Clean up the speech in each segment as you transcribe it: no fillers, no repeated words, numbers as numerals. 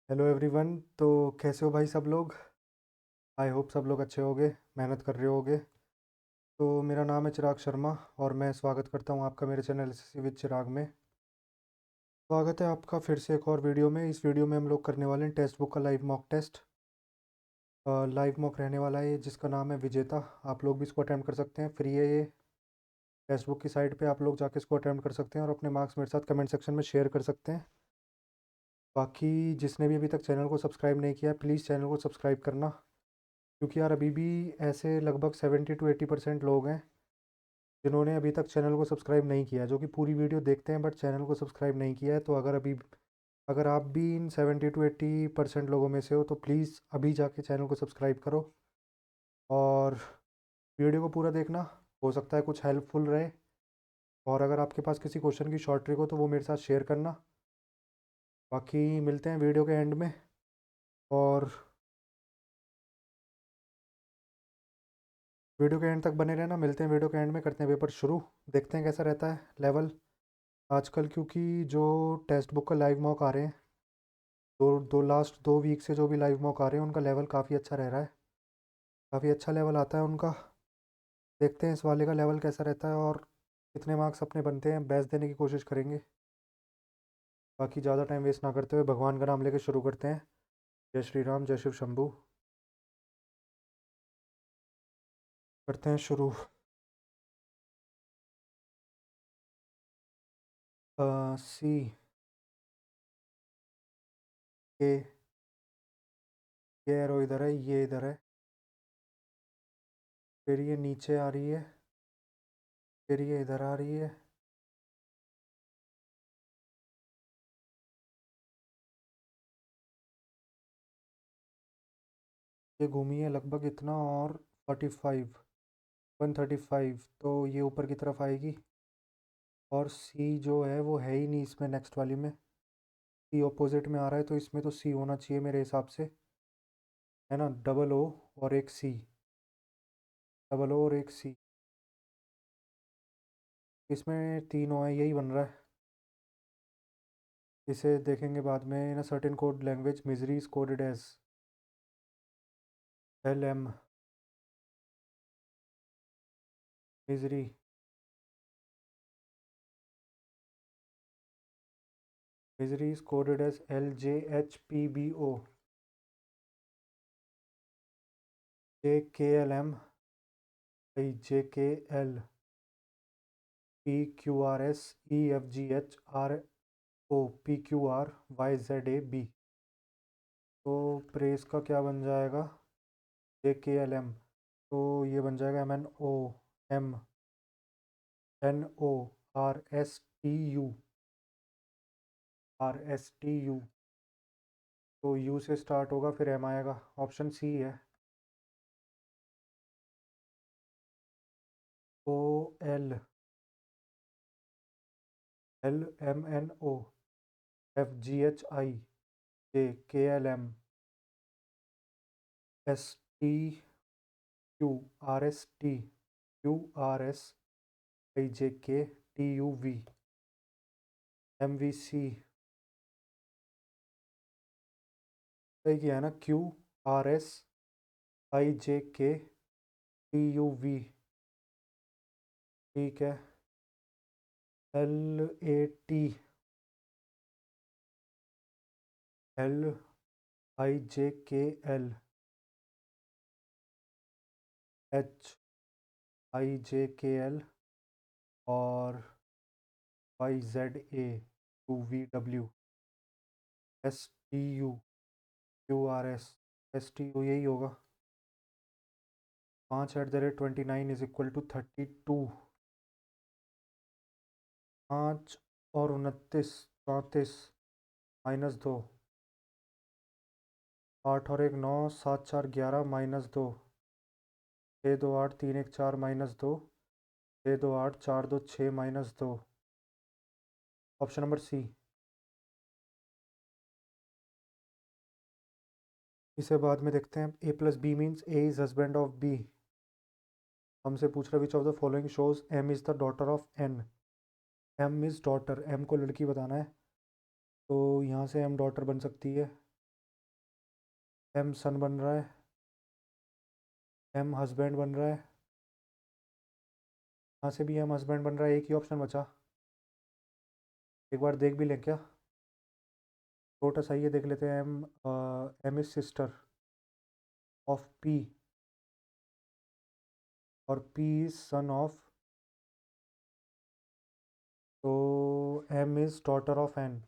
Hello everyone. तो कैसे हो भाई सब लोग। आई होप सब लोग अच्छे होगे, मेहनत कर रहे होगे। तो मेरा नाम है चिराग शर्मा और मैं स्वागत करता हूँ आपका मेरे चैनल एसएससी विद चिराग में। स्वागत है आपका फिर से एक और वीडियो में। इस वीडियो में हम लोग करने वाले हैं टेक्स्ट बुक का live mock test. Live mock रहने वाला है जिसका नाम है विजेता। आप लोग भी इसको अटैम्प्ट कर सकते हैं, फ्री है ये। टेक्स्ट बुक की साइट पे आप लोग जाके इसको अटैम्प्ट कर सकते हैं और अपने मार्क्स मेरे साथ कमेंट सेक्शन में शेयर कर सकते हैं। बाकी जिसने भी अभी तक चैनल को सब्सक्राइब नहीं किया प्लीज़ चैनल को सब्सक्राइब करना, क्योंकि यार अभी भी ऐसे लगभग 70 to 80% लोग हैं जिन्होंने अभी तक चैनल को सब्सक्राइब नहीं किया, जो कि पूरी वीडियो देखते हैं बट चैनल को सब्सक्राइब नहीं किया है। तो अगर आप भी इन 70 to 80% लोगों में से हो तो प्लीज़ अभी जाके चैनल को सब्सक्राइब करो और वीडियो को पूरा देखना। हो सकता है कुछ हेल्पफुल रहे। और अगर आपके पास किसी क्वेश्चन की शॉर्ट ट्रिक हो तो वो मेरे साथ शेयर करना। बाकी मिलते हैं वीडियो के एंड में। और वीडियो के एंड तक बने रहना। मिलते हैं वीडियो के एंड में, करते हैं पेपर शुरू। देखते हैं कैसा रहता है लेवल आजकल, क्योंकि जो टेक्स्ट बुक का लाइव मॉक आ रहे हैं, दो दो लास्ट 2 वीक से जो भी लाइव मॉक आ रहे हैं उनका लेवल काफ़ी अच्छा रह रहा है। काफ़ी अच्छा लेवल आता है उनका। देखते हैं इस वाले का लेवल कैसा रहता है और कितने मार्क्स अपने बनते हैं। बेस्ट देने की कोशिश करेंगे। बाकी ज़्यादा टाइम वेस्ट ना करते हुए भगवान का नाम लेके शुरू करते हैं। जय श्री राम, जय शिव शंभू। करते हैं शुरू। सी के, ये एरो इधर है, ये इधर है, फिर ये नीचे आ रही है, फिर ये इधर आ रही है। ये घूमी है लगभग इतना और 45, 135, तो ये ऊपर की तरफ आएगी। और सी जो है वो है ही नहीं इसमें, नेक्स्ट वाली में सी ऑपोजिट में आ रहा है, तो इसमें तो सी होना चाहिए मेरे हिसाब से, है ना। डबल ओ और एक सी, डबल ओ और एक सी, इसमें तीन ओ है, यही बन रहा है। इसे देखेंगे बाद में। In a certain code language misery is coded as L M, misery, misery is coded as L J H P B O, J K L M, I J K L, P Q R S, E F G H R O, P Q R Y Z A B. तो press का क्या बन जाएगा, जे K L M, तो ये बन जाएगा M N O, M N O, R S T U, R S T U. तो यू से स्टार्ट होगा फिर एम आएगा। ऑप्शन सी है। O L, L M N O, F G H I, J K L M, S T Q, R S T, Q R S, I J K, T U V, M V C. सही किया है ना, Q R S, I J K, T U V. ठीक है। L A T, L I J K L, H I J K L, और Y Z A, two V W, S T U, Q R S, S T U, यही होगा। 5 @ 29 is equal to 32। 5 और 29 34, -2, 8 और 1 9, 7 4 11, -2, 6 2 8, 3 1 4, -2, 6 2 8, 4 2 6, -2। Option number C. इसे बाद में देखते हैं। A plus B means A is husband of B. हमसे पूछ रहा which of the following shows M is the daughter of N. M is daughter, M को लड़की बताना है, तो यहाँ से एम डॉटर बन सकती है। एम सन बन रहा है, एम हस्बैंड बन रहा है, यहाँ से भी एम हस्बैंड बन रहा है, एक ही ऑप्शन बचा। एक बार देख भी लें क्या? छोटा सा ये देख लेते हैं। M is sister of P और पी इज सन ऑफ, तो M is daughter of N.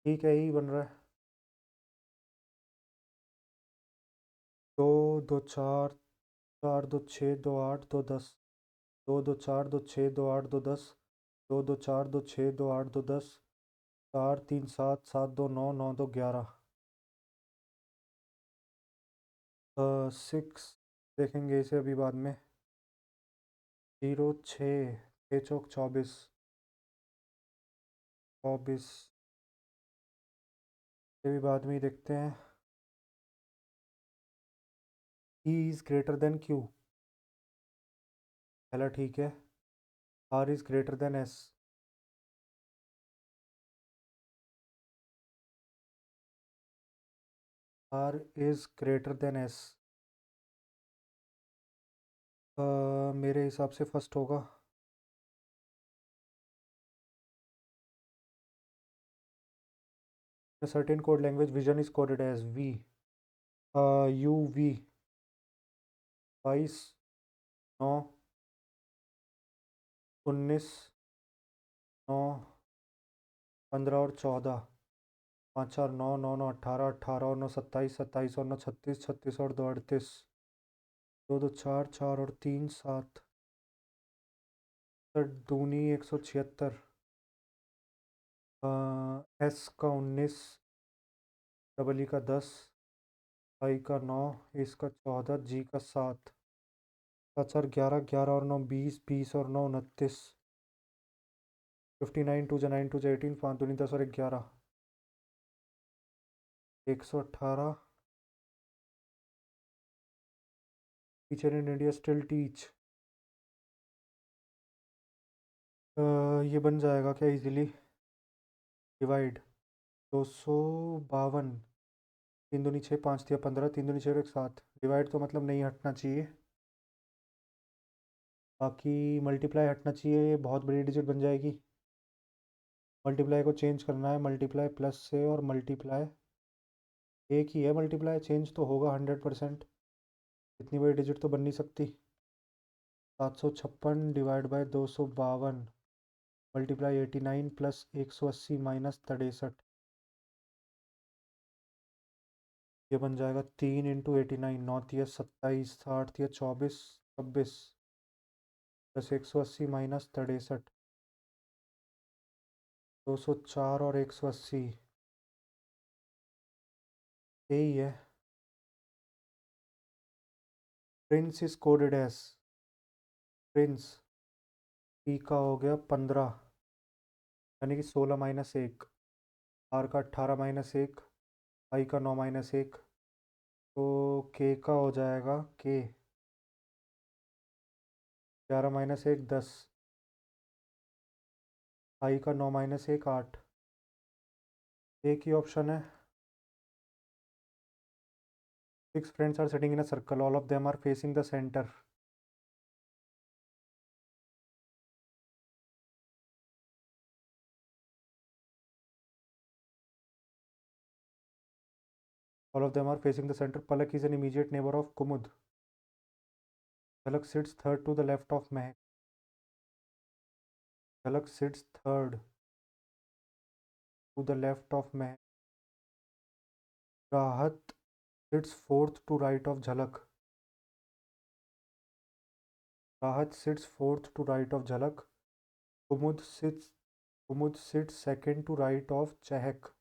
ठीक है, यही बन रहा है। दो, दो चार, चार दो छः, दो आठ, दो दस, दो दो चार, दो छः, दो आठ, दो दस, दो दो चार, दो छः, दो आठ, दो दस, चार तीन सात, सात दो नौ, नौ दो 11। सिक्स, देखेंगे इसे अभी बाद में। जीरो छः, छः चौक 24, 24, ये भी बाद में ही देखते हैं। E is greater than Q, पहला ठीक है। R is greater than S, R is greater than S, मेरे हिसाब से फर्स्ट होगा। A certain code language vision is coded as V, U V 22, 9, 19, 9, 15 और 14, 5 4 9, 9 9 18, 18 और 9 27, 27 और 9 36, 36 और 2 38, 2 2 4, 4 और 3 7, दूनी 176, एस का 19, डबल ई का 10, आई का 9, इसका 14, जी का 7, 7 4 11, 11 और 9 20, 20 और 9 29, 59, 2 जा 9, 2 जा 18, 5 दूनी 10 और 11, 118। Teacher in India still teach, ये बन जाएगा क्या इजीली? डिवाइड 252, तीन दूनी 6, 5 दिया 15, तीन दूनी 6 और 1 7, डिवाइड तो मतलब नहीं हटना चाहिए, बाकी मल्टीप्लाई हटना चाहिए, ये बहुत बड़ी डिजिट बन जाएगी। मल्टीप्लाई को चेंज करना है, मल्टीप्लाई प्लस से, और मल्टीप्लाई एक ही है, मल्टीप्लाई चेंज तो होगा 100%, इतनी बड़ी डिजिट तो बन नहीं सकती। 756 divide by 252, multiply 89 plus 180 minus 63, ये बन जाएगा 3 इंटू 89, 9 तिया 27, 8 तिया 24, 26 प्लस 180 माइनस 63, 204 और 180, यही है। Prince is coded S, Prince P का हो गया 15, यानी कि 16 माइनस 1, आर का 18 माइनस 1, आई का 9 माइनस 1, तो के का हो जाएगा के 11 माइनस 1 10, आई का 9 माइनस 1 8, एक ही ऑप्शन है। 6 friends are sitting in a circle, all of them are facing the centre, all of them are facing the center. Palak is an immediate neighbor of Kumud. Palak sits third to the left of Mehak. Palak sits third to the left of Mehak. Rahat sits fourth to right of Jhalak. Rahat sits fourth to right of Jhalak. Kumud sits Kumud sits second to right of Chehak.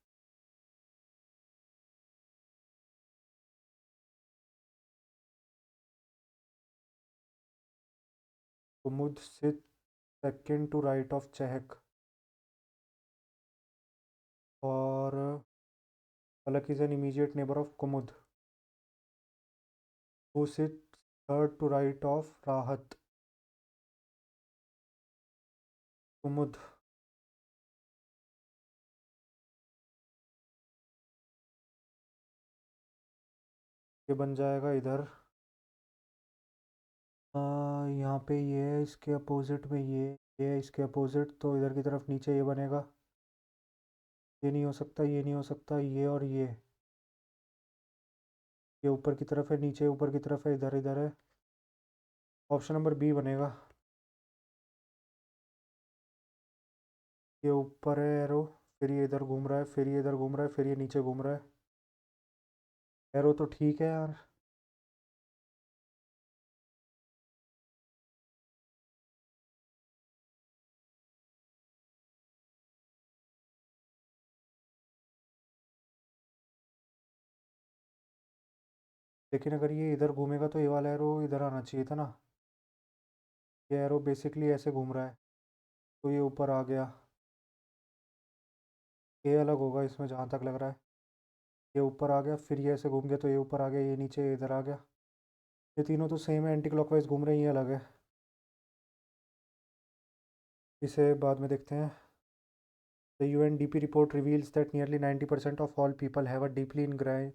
Kumud sits second to right of Chehak. और Palak is an immediate neighbor of Kumud, who sits third to right of Rahat. Kumud ये बन जाएगा इधर। यहाँ पे ये है, इसके अपोजिट में ये है इसके अपोजिट, तो इधर की तरफ नीचे ये बनेगा। ये नहीं हो सकता, ये नहीं हो सकता, ये और ये ऊपर की तरफ है, नीचे ऊपर की तरफ है, इधर इधर है। ऑप्शन नंबर बी बनेगा। ये ऊपर है एरो, फिर ये इधर घूम रहा है, फिर ये इधर घूम रहा है, फिर ये नीचे घूम रहा है। एरो तो ठीक है यार। लेकिन अगर ये इधर घूमेगा तो ये वाला एरो इधर आना चाहिए था ना। ये एरो बेसिकली ऐसे घूम रहा है, तो ये ऊपर आ गया। ये अलग होगा इसमें जहाँ तक लग रहा है। ये ऊपर आ गया, फिर ये ऐसे घूम गया, तो ये ऊपर आ गया, ये नीचे, ये इधर आ गया। ये तीनों तो सेम है, एंटी क्लॉकवाइज घूम रहे हैं, ये अलग है। इसे बाद में देखते हैं। The UNDP report reveals that nearly 90% of all people have a deeply ingrained.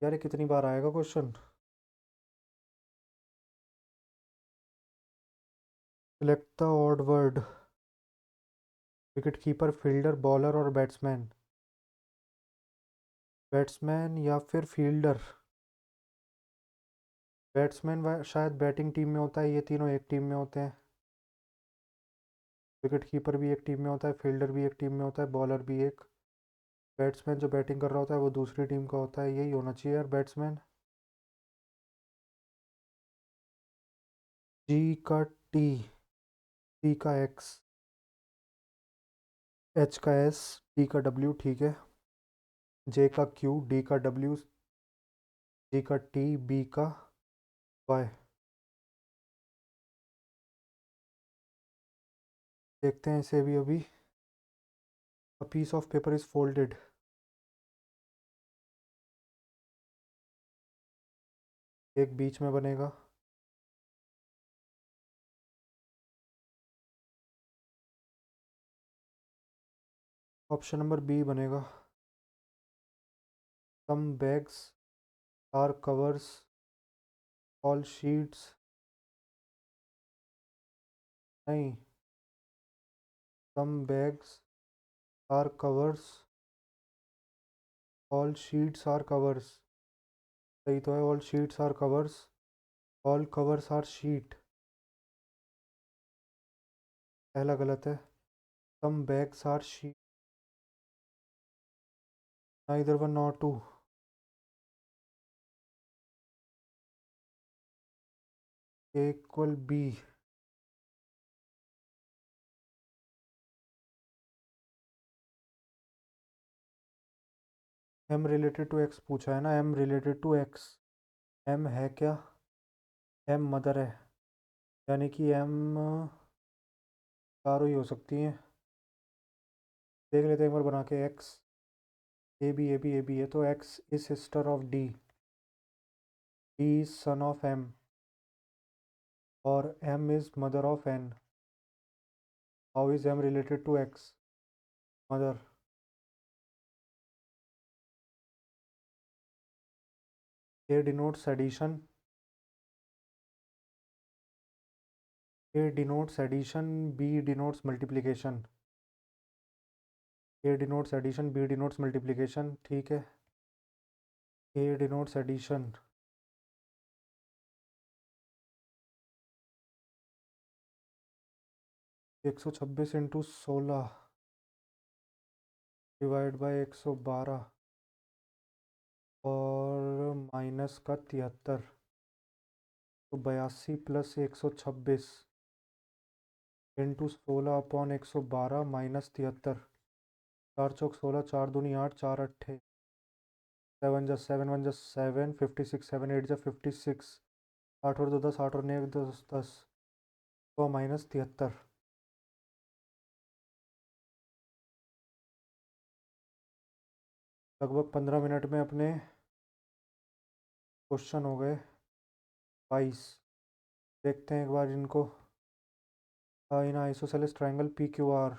यार ये कितनी बार आएगा question. Select the odd word. Wicket keeper, fielder, bowler और बैट्समैन। बैट्समैन या फिर फील्डर। बैट्समैन शायद बैटिंग टीम में होता है, ये तीनों एक टीम में होते हैं। विकेट कीपर भी एक टीम में होता है, फील्डर भी एक टीम में होता है, बॉलर भी एक। बैट्समैन जो बैटिंग कर रहा होता है वो दूसरी टीम का होता है, यही होना चाहिए यार बैट्समैन। जी का टी, सी का एक्स, एच का एस, टी का डब्ल्यू, ठीक है। जे का क्यू, डी का डब्ल्यू, जी का टी, बी का वाई। देखते हैं इसे भी अभी। A piece of paper is folded. एक बीच में बनेगा। ऑप्शन नंबर बी बनेगा। Some bags are covers all sheets. नहीं, some bags are covers all sheets are covers. सही तो है, all sheets are covers. All covers are sheet, पहला गलत है। Some bags are sheet, neither one not two. Equal B. M related to X पूछा है ना, M related to X. M है क्या? एम मदर है, यानी कि एम चारों ही हो सकती हैं। देख लेते हैं एक बार बना के। एक्स, ए बी है, तो X is sister of D, D is son of M, और M is mother of N. How is M related to X? Mother. A denotes addition, A denotes addition, B denotes multiplication. A denotes addition, B denotes multiplication, ठीक है। A denotes addition. 126 × 16 divide by 112 और minus का 73, तो 82 + 126 into 16/112 minus 73। 4 × 4 = 16, 4 दूनी 8, 4 अट्ठे 7 × 1 = 7, 56, 7 8 = 56, 8 और 2 10, 8 और 9 10 10, 100 minus 73। लगभग 15 minute में अपने क्वेश्चन हो गए 22। देखते हैं एक बार इनको। In isosceles triangle P Q R,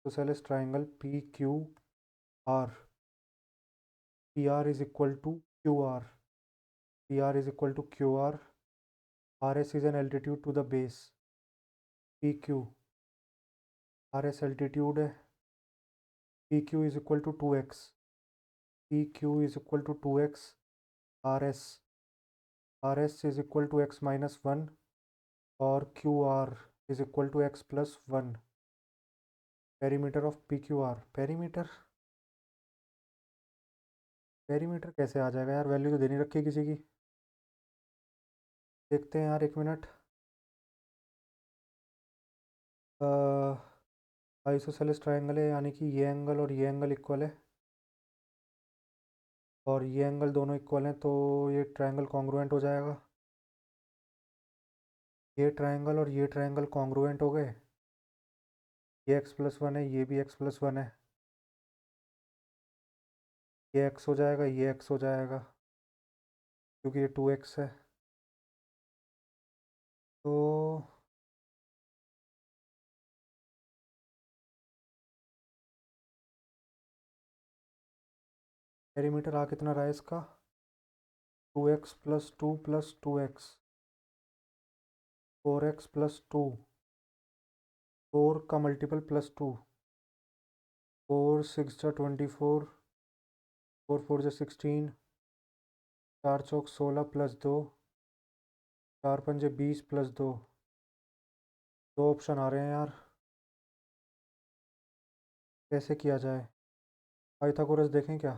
isosceles triangle P Q R, P R is equal to Q R, P R is equal to Q R, R S is an altitude to the base, P Q, R S altitude है, P Q is equal to 2x, P Q is equal to 2x, R S is equal to x minus 1 और Q R is equal to x plus 1। Perimeter of P Q are, perimeter perimeter कैसे आ जाएगा यार, value तो देनी रखी है किसी की। देखते हैं यार, एक मिनट। आइसोसेलेस ट्रायंगल है, यानी कि ये एंगल और ये एंगल इक्वल है और ये एंगल दोनों इक्वल हैं, तो ये ट्रायंगल कॉन्ग्रुएंट हो जाएगा। ये ट्रायंगल और ये ट्रायंगल कॉन्ग्रुएंट हो गए। ये x प्लस 1 है, ये भी x प्लस 1 है, ये x हो जाएगा, ये x हो जाएगा, क्योंकि ये 2x है। तो पेरीमीटर आ कितना रहा है इसका, 2x plus 2 plus 2x, 4x plus 2, 4 का मल्टीपल प्लस 2, 4 6 जा 24, 4 4 जा 16, 4 चौक 16 प्लस 2, 4 पंजे 20 प्लस 2। दो ऑप्शन आ रहे हैं यार, कैसे किया जाए। पाइथागोरस देखें क्या,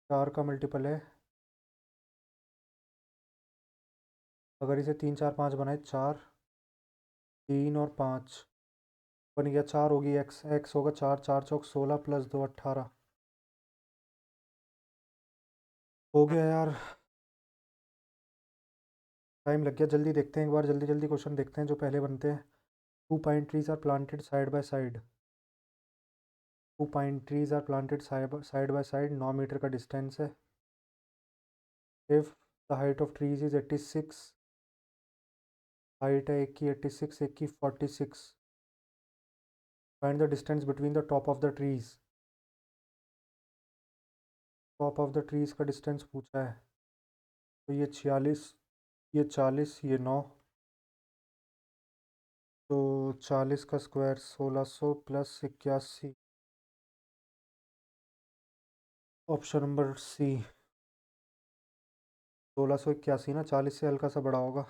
4 का मल्टीपल है, अगर इसे 3 4 5 बनाए, 4 3 और 5 बन गया, 4 होगी x, x होगा 4, 4 चौक 16 प्लस 2 18। हो गया यार, टाइम लग गया। जल्दी देखते हैं एक बार, जल्दी जल्दी क्वेश्चन देखते हैं जो पहले बनते हैं। 2 pine trees are planted side by side, 2 pine trees are planted side by side, 9 metre का डिस्टेंस है। If the height of trees is 86, height है एक की 86, एक की 46, find the distance between the top of the trees. Top of the trees का distance पूछा है, तो ये 46, ये 40, ये 9, तो 40 का square 1600 plus 81, option number C. 1681 ना, 40 से हल्का सा बड़ा होगा।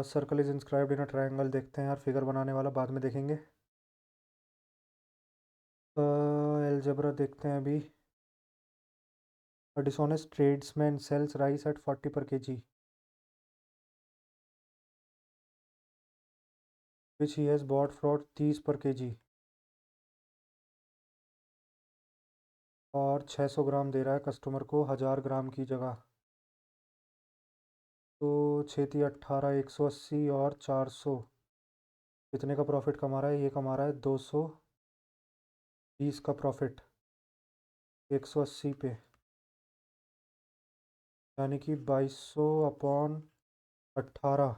Circle is inscribed in a triangle, देखते हैं यार, फिगर बनाने वाला बाद में देखेंगे। एलजेब्रा देखते हैं अभी। A dishonest tradesman sells rice at 40 per kg, which he has bought for 30 per kg, और 600 ग्राम दे रहा है कस्टमर को 1000 ग्राम की जगह। तो 6 18, 180 और 400, कितने का प्रॉफिट कमा रहा है, ये कमा रहा है 220 का प्रॉफिट 180 पे, यानी कि 2200 अपॉन 18,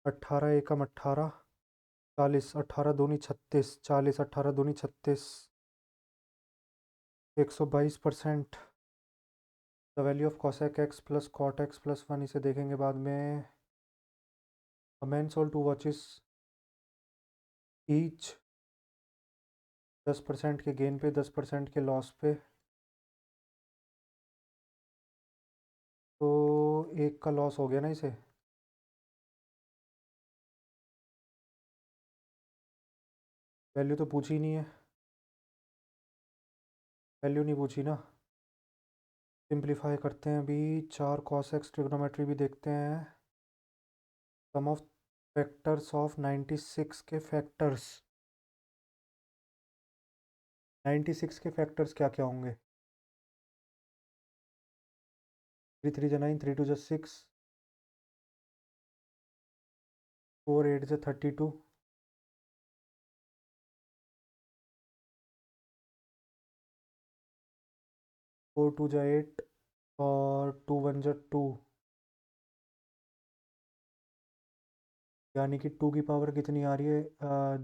18 एकम 18, 40, 18 दूनी 36, 40 18 दूनी 36, 122%। The value of cosec x plus cot x plus 1, इसे देखेंगे बाद में। A man sold 2 watches each, 10% के गेन पे 10% के लॉस पे, तो एक का लॉस हो गया ना इसे। वैल्यू तो पूछी ही नहीं है, वैल्यू नहीं पूछी ना। सिंप्लीफाई करते हैं अभी, 4 कॉस एक्स, ट्रिग्नोमेट्री भी देखते हैं। सम ऑफ फैक्टर्स ऑफ 96 के फैक्टर्स, 96 के फैक्टर्स क्या क्या होंगे। 3 3 जा 9, 3 2 जा 6, 4 8 जा 32, 4 2 जा 8 और 2 1 जा 2, यानी कि 2 की पावर कितनी आ रही है,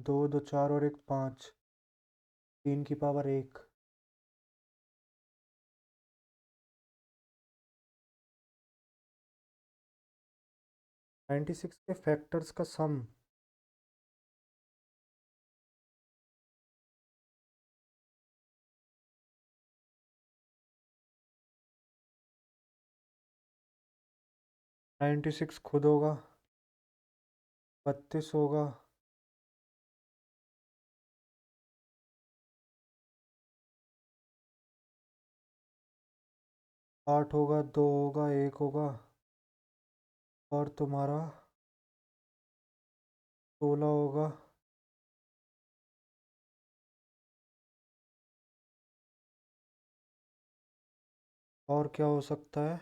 2 2 4 और एक 5, 3 की पावर 1, 96 के फैक्टर्स का सम। नाइन्टी सिक्स खुद होगा, 32 होगा, 8 होगा, 2 होगा, 1 होगा, और तुम्हारा 16 होगा। और क्या हो सकता है?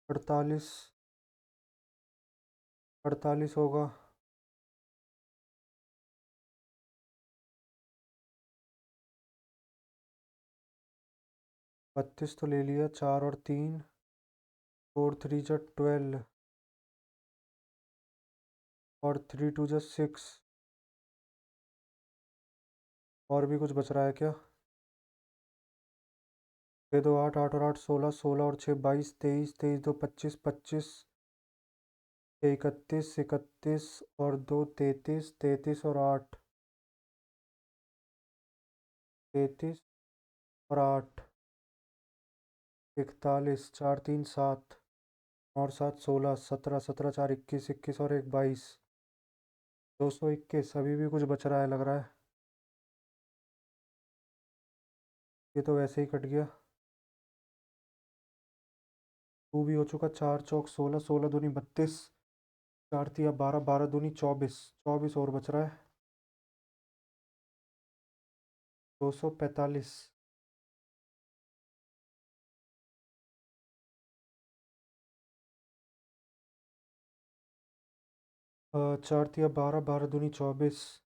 48, 48 होगा, 32 तो ले लिया, 4 और 3, 4 3 जा 12, और 3 2 जा 6। और भी कुछ बच रहा है क्या? 6 2 8, 8 और 8 16, 16 और 6 22, 23, 23 2 25, 25 31, 31 और 2 33, 33 और 8 33 और 8 41, 4 3 7 और 7 16, 17 17 4 21, 21 और 1 22, 221। अभी भी कुछ बच रहा है लग रहा है। ये तो वैसे ही कट गया। 2 भी हो चुका, 4 चौक 16, 16 दूनी 32, 4 तिया 12, 12 दूनी 24, 24 और बच रहा है, 245। 4 तिया 12, 12 दूनी 24,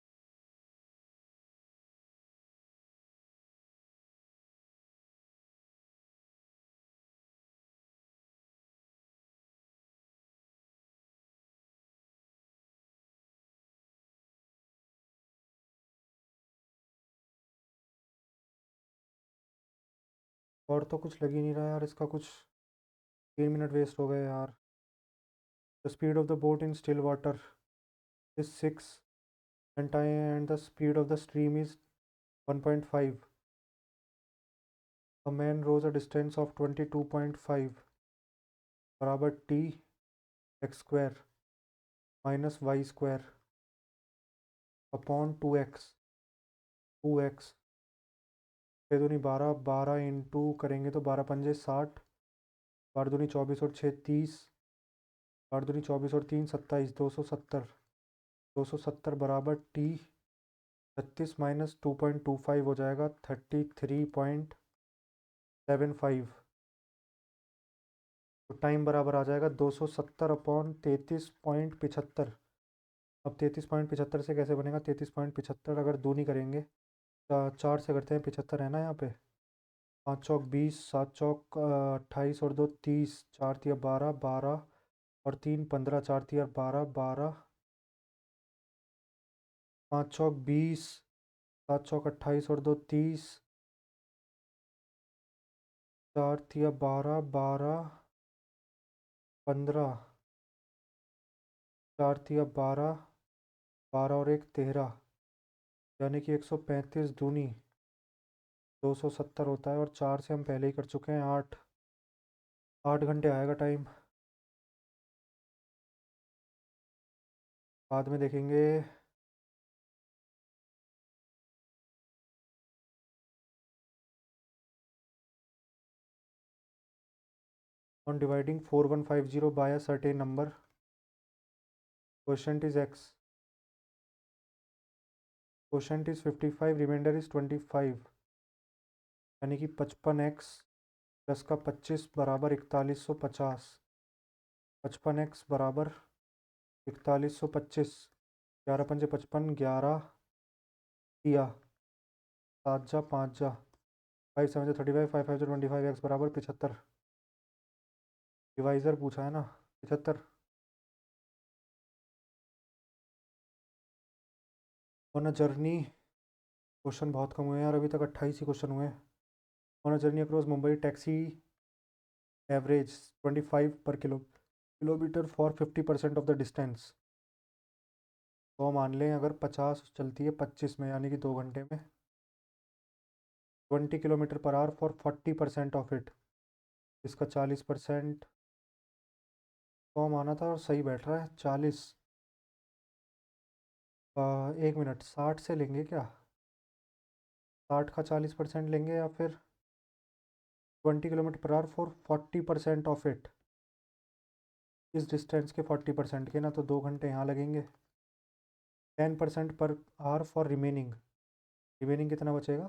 और तो कुछ लग ही नहीं रहा यार इसका कुछ। 3 मिनट वेस्ट हो गए यार। The speed of the boat in still water is 6 and the speed of the stream is 1.5. A man rows a distance of 22.5 बराबर t x square minus y square upon 2x। छः दूनी 12, 12 into करेंगे तो 12 पंजे 60, 12 दूनी 24 और 6 30, 12 दूनी 24 और 3 27, 270। 270 बराबर टी 36 माइनस 2.25 हो जाएगा 33.75। तो टाइम बराबर आ जाएगा 270/33.75। अब 33.75 से कैसे बनेगा? 33.75 अगर दूनी करेंगे, 4 से करते हैं, 75 है ना यहाँ पे। 5 चौक 20, 7 चौक 28 और 2 30, 4 तिया 12, 12 और 3 15, 4 तिया 12, 12, 5 चौक 20, 7 चौक 28 और 2 30, 4 तिया 12, 12, 15, 4 तिया 12, 12 और 1 13, यानी कि 135 दूनी 270 होता है। और 4 से हम पहले ही कर चुके हैं 8। 8 घंटे आएगा टाइम, बाद में देखेंगे। On dividing 4150 by a certain number, quotient is x, quotient is 55, remainder is 25, यानी कि 55x प्लस का 25 बराबर 4150। 55x बराबर 4125। 11 पंजे 55, 11 किया 7 जा 5 जा 5 7 जा 35, 5 5 जा 25, x बराबर 75। डिवाइज़र पूछा है ना, 75। ऑन अ जर्नी, क्वेश्चन बहुत कम हुए हैं यार, अभी तक 28 ही क्वेश्चन हुए हैं। On a journey across Mumbai taxi average 25 पर kilometre for 50% of the distance. तो मान लें अगर 50 चलती है 25 में, यानी कि 2 घंटे में 20 kilometre per hour for 40% of it, इसका 40%। फॉर्म आना था और सही बैठ रहा है 40। 1 मिनट, 60 से लेंगे क्या? 60 का 40% लेंगे या फिर 20 kilometre per hour for 40% of it, इस डिस्टेंस के 40% के ना, तो 2 घंटे यहाँ लगेंगे। 10% per hour for remaining, remaining कितना बचेगा?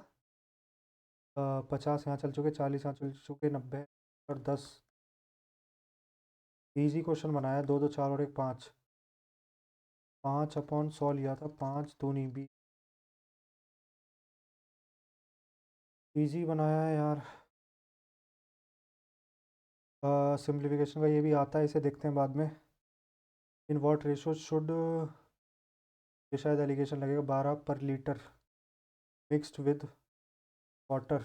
50 यहाँ चल चुके, 40 यहाँ चल चुके, 90 और 10। इजी क्वेश्चन बनाया, 2 2 4 और 1 5। 5/100 लिया था, 5 दूनी 20। इजी बनाया है यार। सिंप्लीफिकेशन का ये भी आता है, इसे देखते हैं बाद में। इन वॉट रेशो शुड, ये शायद एलिगेशन लगेगा, 12 पर litre mixed with water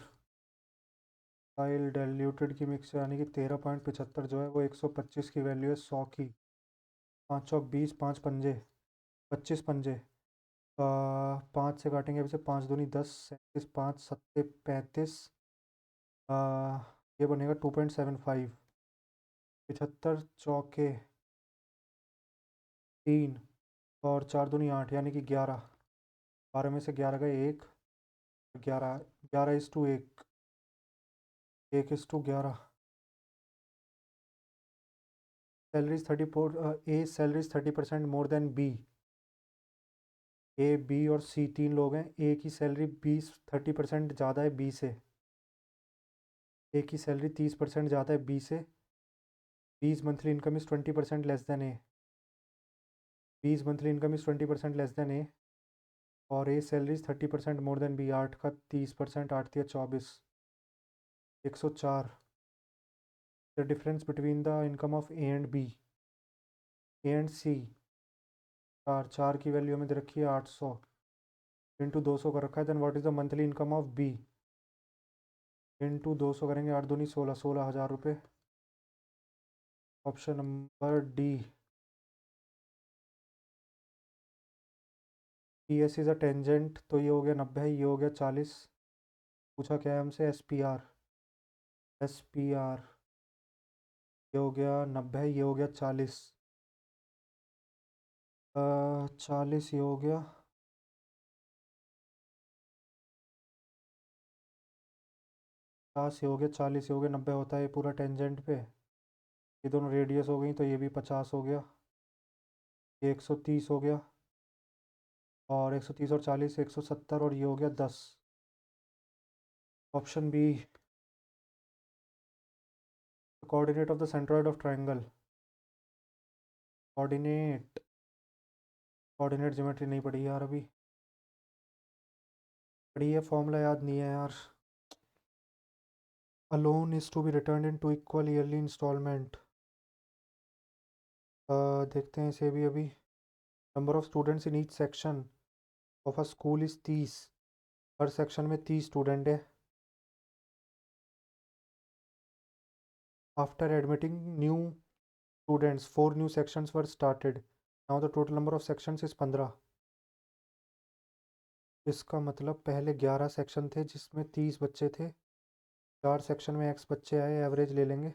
oil diluted की मिक्स, यानी कि 13.75 जो है वो 125 की वैल्यू है 100 की। 5 चौक 20, 5 पंजे 25 पंजे। 5 से काटेंगे अभी से, 5 दूनी 10, 37, 5 सत्ते 35। ये बनेगा 2.75। 75 चौके 3 और 4 दूनी 8, यानी कि 11। 12 में से 11 गए 1, 11, 11:1, 1:11। Salaries 34, A salaries 30% more than B. A B और सी तीन लोग हैं, ए की सैलरी 30% ज़्यादा है बी से। ए की सैलरी 30% ज़्यादा है बी से। B's monthly income is 20% less than A. B's monthly income is 20% less than A, और A salaries 30% more than B. 8 का 30%, 8 दिया 24, 104। The difference between the income of A and B, A and C. 4 की value हमें दे रखी है 800, into 200 कर रखा है। Then what is the monthly income of B, into 200 करेंगे, 8 दूनी 16, 16,000 रुपये। Option number D. P S is a tangent, तो ये हो गया 90, ये हो गया 40। पूछा क्या है हमसे? S P R. S P R, ये हो गया 90, ये हो गया 40। 40 ये हो गया, 50 ये हो गया, 40 ये हो गया, 90 होता है ये पूरा टेंजेंट पे। ये दोनों रेडियस हो गई, तो ये भी 50 हो गया, ये 130 हो गया, और 130 और 40 170, और ये हो गया 10। Option B. Coordinate of the centroid of triangle. Coordinate, coordinate geometry नहीं पढ़ी यार अभी, पढ़ी है, फॉर्मूला याद नहीं है यार। A loan is to be returned in 2 equal yearly installment। देखते हैं इसे भी अभी। Number of students in each section of a school is 30। Her section में 30 स्टूडेंट है। After admitting new students 4 new sections were started. Now the total number of sections is 15। इसका मतलब पहले 11 सेक्शन थे जिसमें 30 बच्चे थे। 4 सेक्शन में एक्स बच्चे आए, एवरेज ले लेंगे,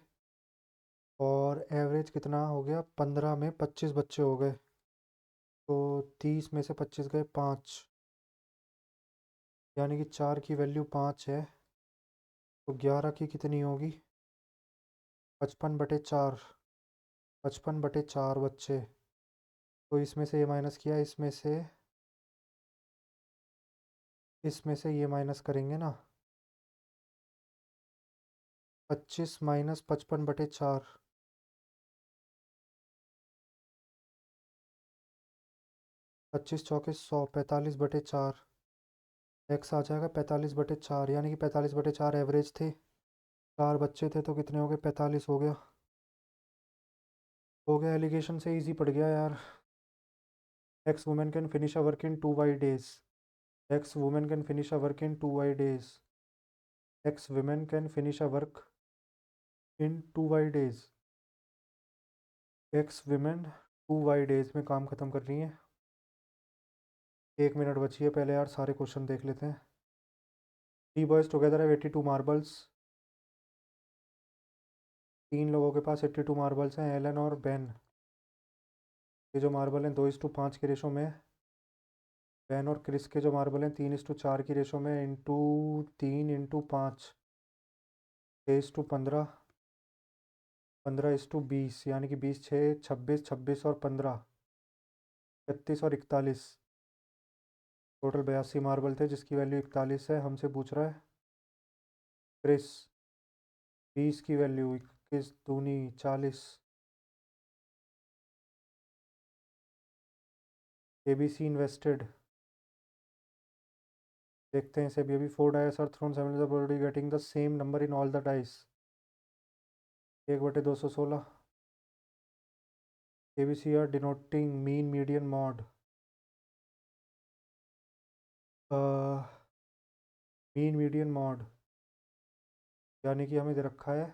और एवरेज कितना हो गया? 15 में 25 बच्चे हो गए, तो 30 में से 25 गए 5, यानी कि 4 की वैल्यू 5 है। तो 11 की कितनी होगी? 55/4। 55/4 बच्चे, तो इसमें से ये माइनस किया, इसमें से ये माइनस करेंगे ना। 25 माइनस 55/4, 25 चौके 100, 45/4। एक्स आ जाएगा 45/4, यानी कि 45/4 एवरेज थे। 4 बच्चे थे तो कितने हो गए? 45 हो गया। एलिगेशन से इजी पड़ गया यार। X woman can finish a work in 2 days. X woman can finish a work in 2 days. X women can finish a work in 2 days. X women 2 days में काम ख़त्म कर रही हैं। 1 मिनट बची है, पहले यार सारे क्वेश्चन देख लेते हैं। 3 boys टुगेदर है 82 मार्बल्स। 3 लोगों के पास 82 मार्बल्स हैं, एलन और बेन। ये जो मार्बल हैं 2:5 की रेशो में। बेन और क्रिस के जो मार्बल हैं 3:4 की रेशो में, इंटू 3 × 5, 6:15, 15:20, यानी कि 20, 6, 26, 26 और 15, 36 और 41। टोटल 82 मार्बल थे जिसकी वैल्यू 41 है। हमसे पूछ रहा है क्रिस 20 की वैल्यू, 21 दूनी 40। ABC इन्वेस्टेड, देखते हैं इसे भी। अभी 4 dice are thrown simultaneously getting the same number in all the dice. 1/216। ABC are denoting mean median mode. Mean median mode यानी कि हमें दे रखा है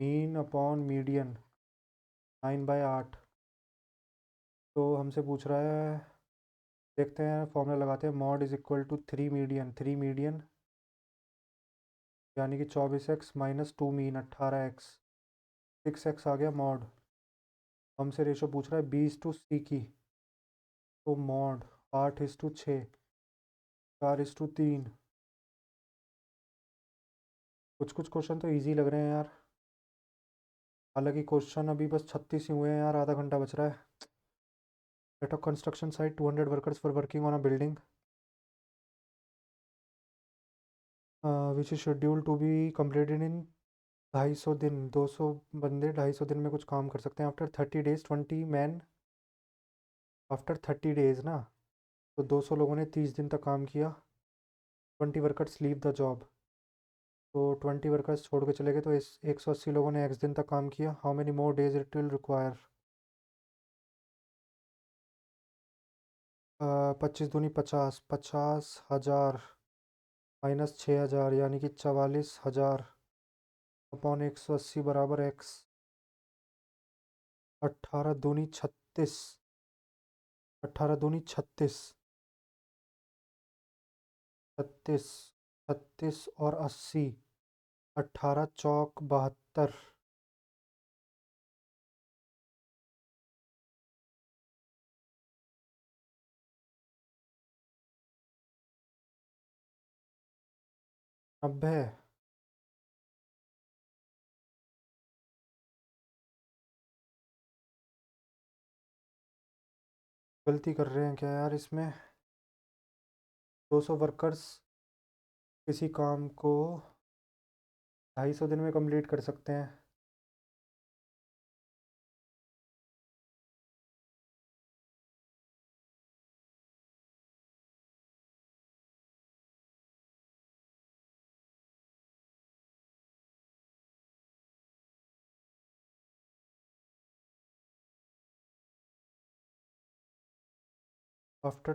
मीन अपॉन मीडियन 9/8। तो हमसे पूछ रहा है, देखते हैं फॉर्मूला लगाते हैं। Mode is equal to 3 median, 3 median यानी कि 24x minus 2 mean 18x, 6x आ गया मॉड। हमसे रेशो पूछ रहा है 20:C की, तो मॉड 8:6, 4:3। कुछ कुछ क्वेश्चन तो इजी लग रहे हैं यार, हालांकि क्वेश्चन अभी बस 36 ही हुए हैं यार, आधा घंटा बच रहा है। At a construction site 200 workers for working on a building which is schedule to be completed in 250 दिन। 200 बंदे 250 दिन में कुछ काम कर सकते हैं। After 30 days 20 man, after 30 days ना, तो 200 लोगों ने 30 दिन तक काम किया। 20 वर्कर्स लीव द जॉब, तो 20 वर्कर्स छोड़ के चले गए, तो इस 180 लोगों ने x दिन तक काम किया। How many more days it will require. 25 दूनी 50, 50,000 माइनस 6,000 यानी कि 44,000 अपॉन 180 बराबर x। 18 दूनी 36, 18 दूनी 36, 36, 36 और 80, 18 चौक 72। अब है गलती कर रहे हैं क्या यार इसमें। 200 वर्कर्स किसी काम को 250 दिन में कंप्लीट कर सकते हैं। आफ्टर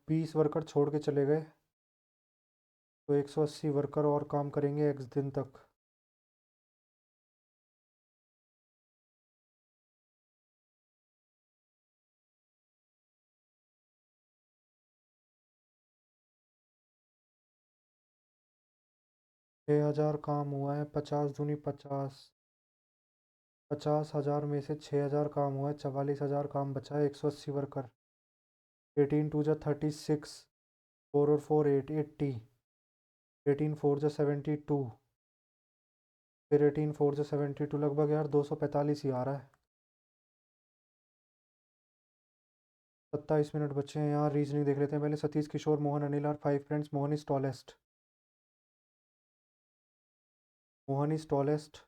20 वर्कर छोड़ के चले गए, तो 180 वर्कर और काम करेंगे x दिन तक। छः हज़ार काम हुआ है, 50 दूनी 50, 50,000 में से 6,000 काम हुआ है, 44,000 काम बचा है। 180 वर्कर, 18 2 जा 36, 4 और 4 8, 80, 18 4 जा 72, फिर 18 4 जा 72, लगभग यार 245 ही आ रहा है। 27 मिनट बचे हैं यार, रीजनिंग देख लेते हैं पहले। Satish Kishore Mohan Anil are 5 friends. Mohan is tallest, Mohan is tallest.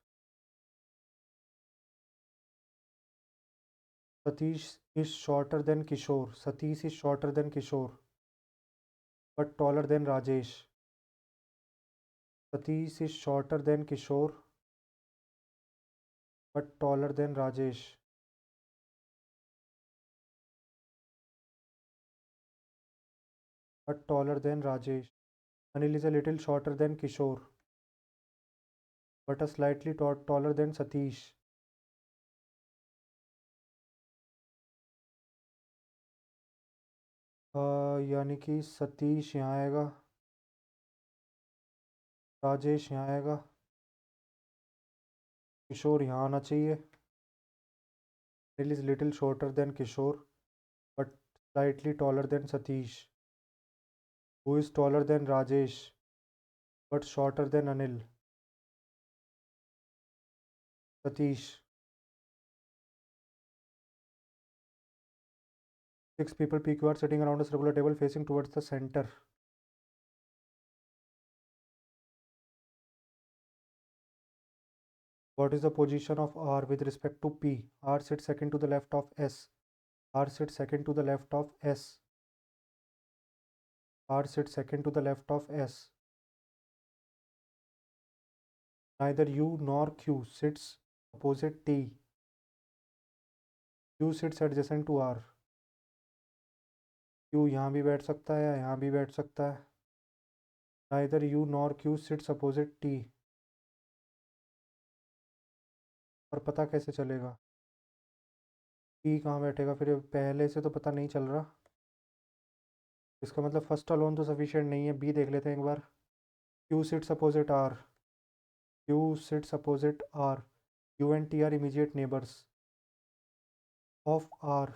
Satish is shorter than Kishore. Satish is shorter than Kishore, but taller than Rajesh. Satish is shorter than Kishore, but taller than Rajesh. but taller than Rajesh. Anil is a little shorter than Kishore, but a slightly taller than Satish. यानी कि सतीश यहाँ आएगा, राजेश यहाँ आएगा, किशोर यहाँ आना चाहिए. Anil is little shorter than Kishore, but slightly taller than Satish, who is taller than Rajesh, but shorter than Anil. Satish. 6 people PQ are sitting around a circular table facing towards the center. What is the position of R with respect to P? R sits second to the left of S. R sits second to the left of S. R sits second to the left of S. Neither U nor Q sits opposite T. Q sits adjacent to R. Q यहाँ भी बैठ सकता है या यहाँ भी बैठ सकता है. Neither U nor Q sits opposite T. और पता कैसे चलेगा T कहाँ बैठेगा? फिर पहले से तो पता नहीं चल रहा. इसका मतलब फर्स्ट अलोन तो सफिशिएंट नहीं है. बी देख लेते हैं एक बार. Q sits opposite R. Q sits opposite R. U and T are immediate neighbors of R.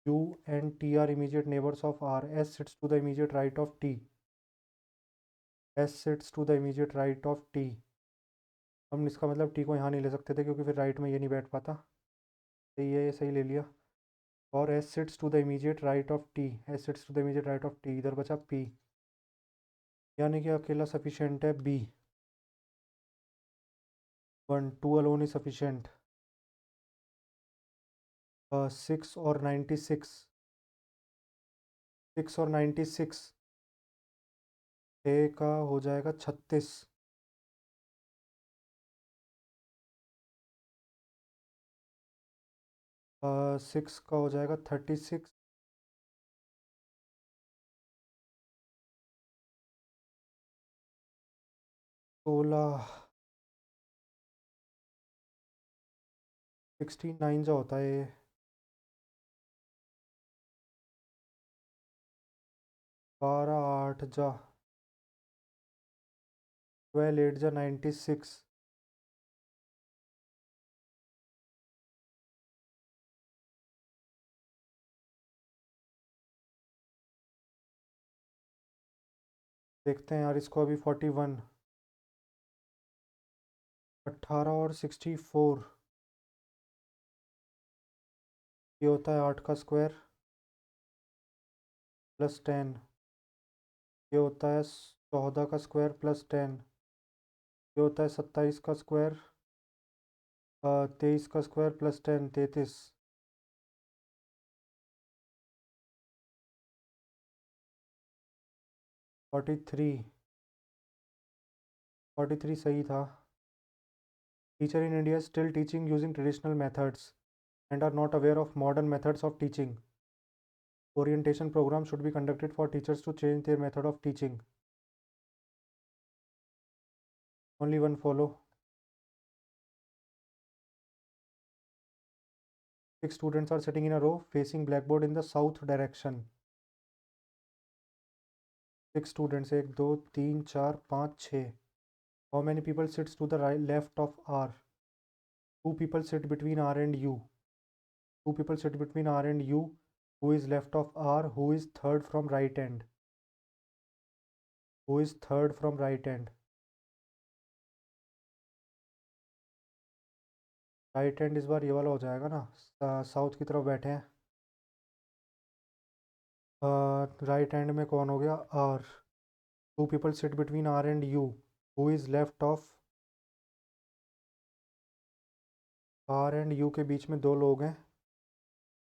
U and T are immediate neighbors of R. S sits to the immediate right of T. S sits to the immediate right of T. हम इसका मतलब T को यहाँ नहीं ले सकते थे क्योंकि फिर राइट में ये नहीं बैठ पाता. सही है, ये सही ले लिया. और S sits to the immediate right of T. S sits to the immediate right of T. इधर बचा P. यानी कि अकेला सफिशिएंट है B. 1 2 alone is sufficient. 6 और 96. 6 और 96 6 का हो जाएगा 36. 6 का हो जाएगा 36. 16. 69 जो होता है. 12 8 जा 12 8 जा 96. देखते हैं यार इसको. अभी 41. 18 और 64 ये होता है 8 का स्क्वायर प्लस 10. ये होता है 14 का स्क्वायर प्लस 10. ये होता है 27 का स्क्वायर 23 का स्क्वायर प्लस 10 33. 43. 43 सही था. Teacher in India is still teaching using traditional methods and are not aware of modern methods of teaching. Orientation program should be conducted for teachers to change their method of teaching. Only one follow. 6 students are sitting in a row facing blackboard in the south direction. 6 students 1 2 3 4 5 6. How many people sits to the right left of R? 2 people sit between R and U. 2 people sit between R and U. Who is left of R? Who is third from right end? Who is third from right end? Right hand इस बार ये वाला हो जाएगा ना. South की तरफ बैठे हैं. राइट हैंड में कौन हो गया? Are. 2 people sit between R and U. Who is left of R and U? के बीच में 2 लोग हैं.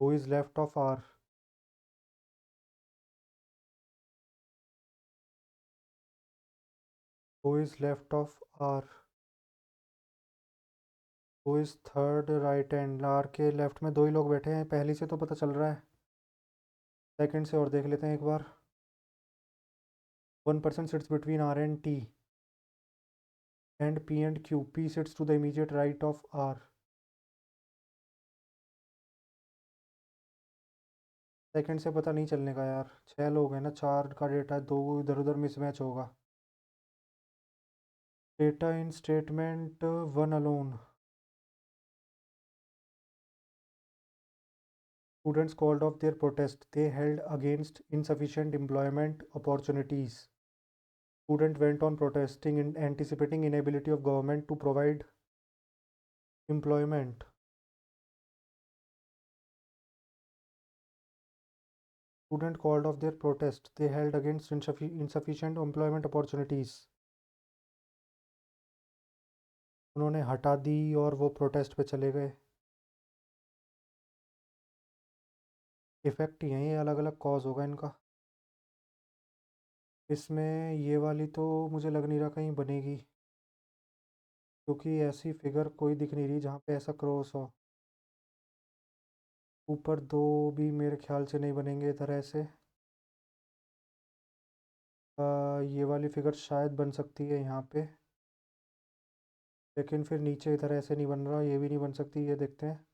Who is left of R? Who is left of R? Who is third right hand? R के left में 2 ही लोग बैठे हैं. पहली से तो पता चल रहा है. सेकंड से और देख लेते हैं एक बार. one person sits between R and T and P and Q. P sits to the immediate right of R. Second से पता नहीं चलने का यार, 6 लोग हैं ना, 4 का डेटा है, 2 इधर उधर मिसमैच होगा. Data in statement 1 alone. Students called off their protest they held against insufficient employment opportunities. Students went on protesting in anticipating inability of government to provide employment. Students called off their protest they held against insufficient employment opportunities. उन्होंने हटा दी और वो protest पे चले गए. Effect ही है, ये अलग अलग कॉज होगा इनका. इसमें ये वाली तो मुझे लग नहीं रहा कहीं बनेगी, क्योंकि ऐसी फिगर कोई दिख नहीं रही जहाँ पे ऐसा क्रॉस हो. ऊपर 2 भी मेरे ख्याल से नहीं बनेंगे इधर ऐसे. ये वाली फिगर शायद बन सकती है यहाँ पे, लेकिन फिर नीचे इधर ऐसे नहीं बन रहा. ये भी नहीं बन सकती. ये देखते हैं,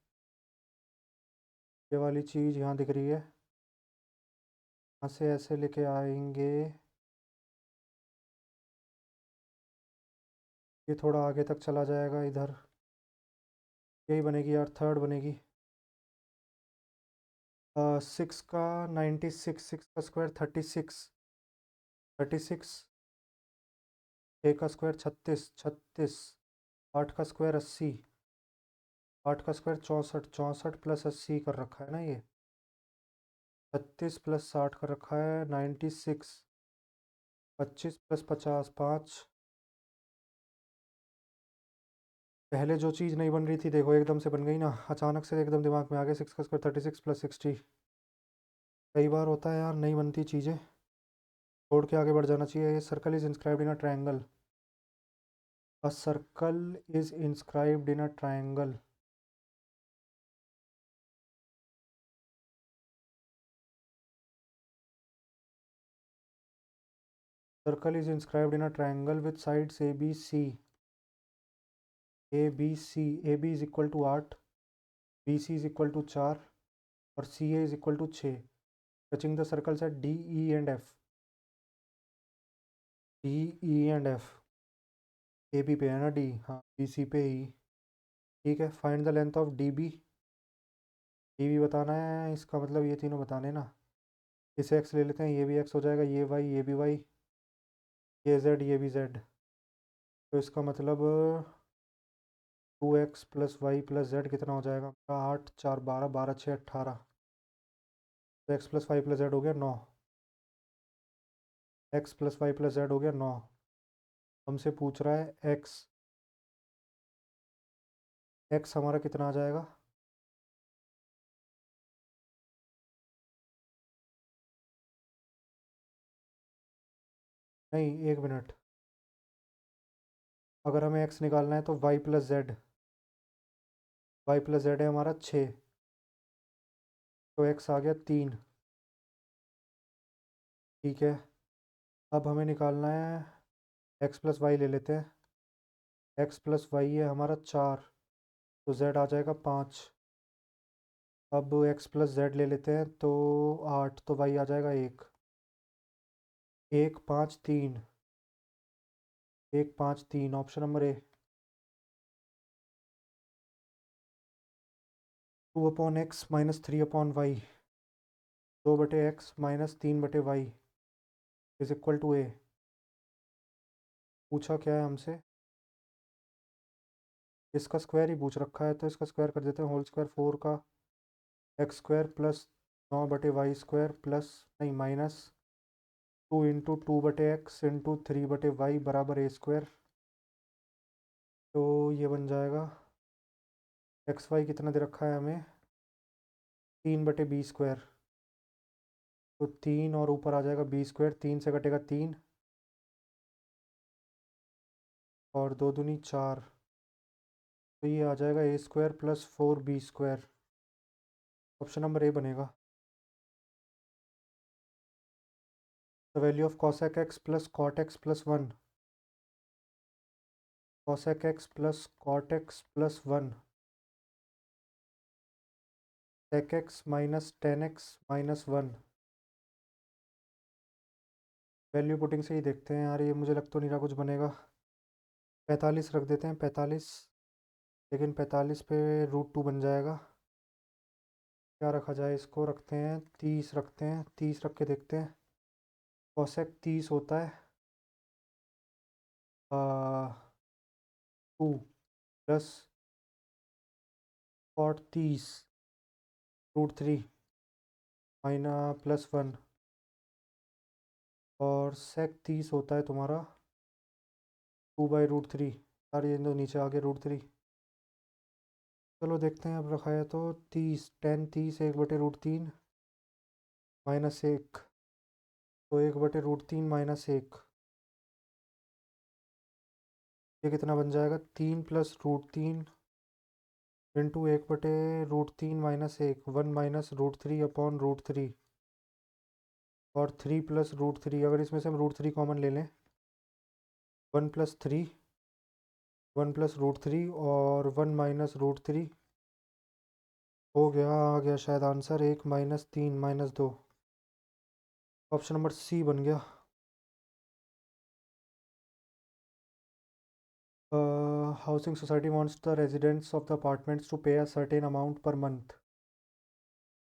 ये वाली चीज़ यहाँ दिख रही है. यहाँ से ऐसे लेके आएंगे, ये थोड़ा आगे तक चला जाएगा इधर. यही बनेगी यार, थर्ड बनेगी. 6 का 96, 6 का स्क्वायर 36, 36, 6 का स्क्वायर 36, 36, 8 का स्क्वायर 80, 8 का स्क्वायर 64, 64 प्लस 80 कर रखा है ना ये. 36 प्लस 60 कर रखा है 96, 25 प्लस 50 5. पहले जो चीज़ नहीं बन रही थी देखो एकदम से बन गई ना, अचानक से एकदम दिमाग में आ गया. 6 का स्क्वायर 36 प्लस 60. कई बार होता है यार, नहीं बनती चीज़ें, छोड़ के आगे बढ़ जाना चाहिए. Circle is inscribed in a triangle. A circle is inscribed in a triangle. Circle is inscribed in a triangle with sides ABC. ABC, AB is equal to 8, BC is equal to 4 और CA is equal to 6. Touching the circles at D, E and F. D, E and F. AB पे है ना D, हाँ BC पे E. ठीक है, find the length of DB. DB बताना है, इसका मतलब ये तीनों बताने ना. इसे X ले लेते हैं, ये भी X हो जाएगा, ये Y, ये भी Y, ये Z, ये भी Z. तो इसका मतलब 2x plus y plus Z कितना हो जाएगा. 8 4 12, 12 6 18. तो x plus y plus z हो गया 9. x plus y plus z हो गया 9. हमसे पूछ रहा है x. x हमारा कितना आ जाएगा. नहीं, एक मिनट. अगर हमें x निकालना है तो y plus z. Y plus z है हमारा 6, तो x आ गया 3. ठीक है, अब हमें निकालना है x प्लस वाई ले लेते हैं. x प्लस वाई है हमारा 4, तो z आ जाएगा 5. अब x प्लस जेड ले लेते हैं तो 8, तो y आ जाएगा 1. 1 5 3, 1 5 3, option number A. 2 upon x minus 3 upon y, 2/x minus 3/y is equal to a. पूछा क्या है हमसे, इसका स्क्वायर ही पूछ रखा है, तो इसका स्क्वायर कर देते हैं. होल स्क्वायर 4 का x square plus 9/y square plus नहीं minus 2 into 2/x into 3/y बराबर ए स्क्वायर. तो ये बन जाएगा एक्स वाई कितना दे रखा है हमें, 3/b स्क्वायर. तो 3 और ऊपर आ जाएगा b स्क्वायर, 3 से कटेगा 3 और 2 दूनी 4. तो ये आ जाएगा a square plus 4b square. Option number A बनेगा. The value of cosec x plus cot x plus one, cosec x plus cot x plus one, sec x minus tan x minus one. Value putting से ही देखते हैं यार, ये मुझे लग तो नहीं रहा कुछ बनेगा। 45 रख देते हैं, 45। लेकिन 45 पे रूट 2 बन जाएगा। क्या रखा जाए, इसको रखते हैं 30, रखते हैं 30 रख के देखते हैं। कॉसेक 30 होता है 2 plus cot 30 root 3 plus one, और सेक 30 होता है तुम्हारा 2/√3। यार ये तो नीचे आ गया √3। चलो देखते हैं, अब रखा है तो 30, 10 30 1/√3 -1, तो 1/√3 -1, ये कितना बन जाएगा, 3 प्लस √3 इंटू 1/√3 -1, 1 - √3/√3, और 3 प्लस √3, अगर इसमें से हम √3 कॉमन ले लें, 1 + 3, 1 + √3 और 1 - √3 हो गया, आ गया शायद आंसर, 1 - 3 -2। ऑप्शन नंबर सी बन गया। Housing society wants the residents of the apartments to pay a certain amount per month.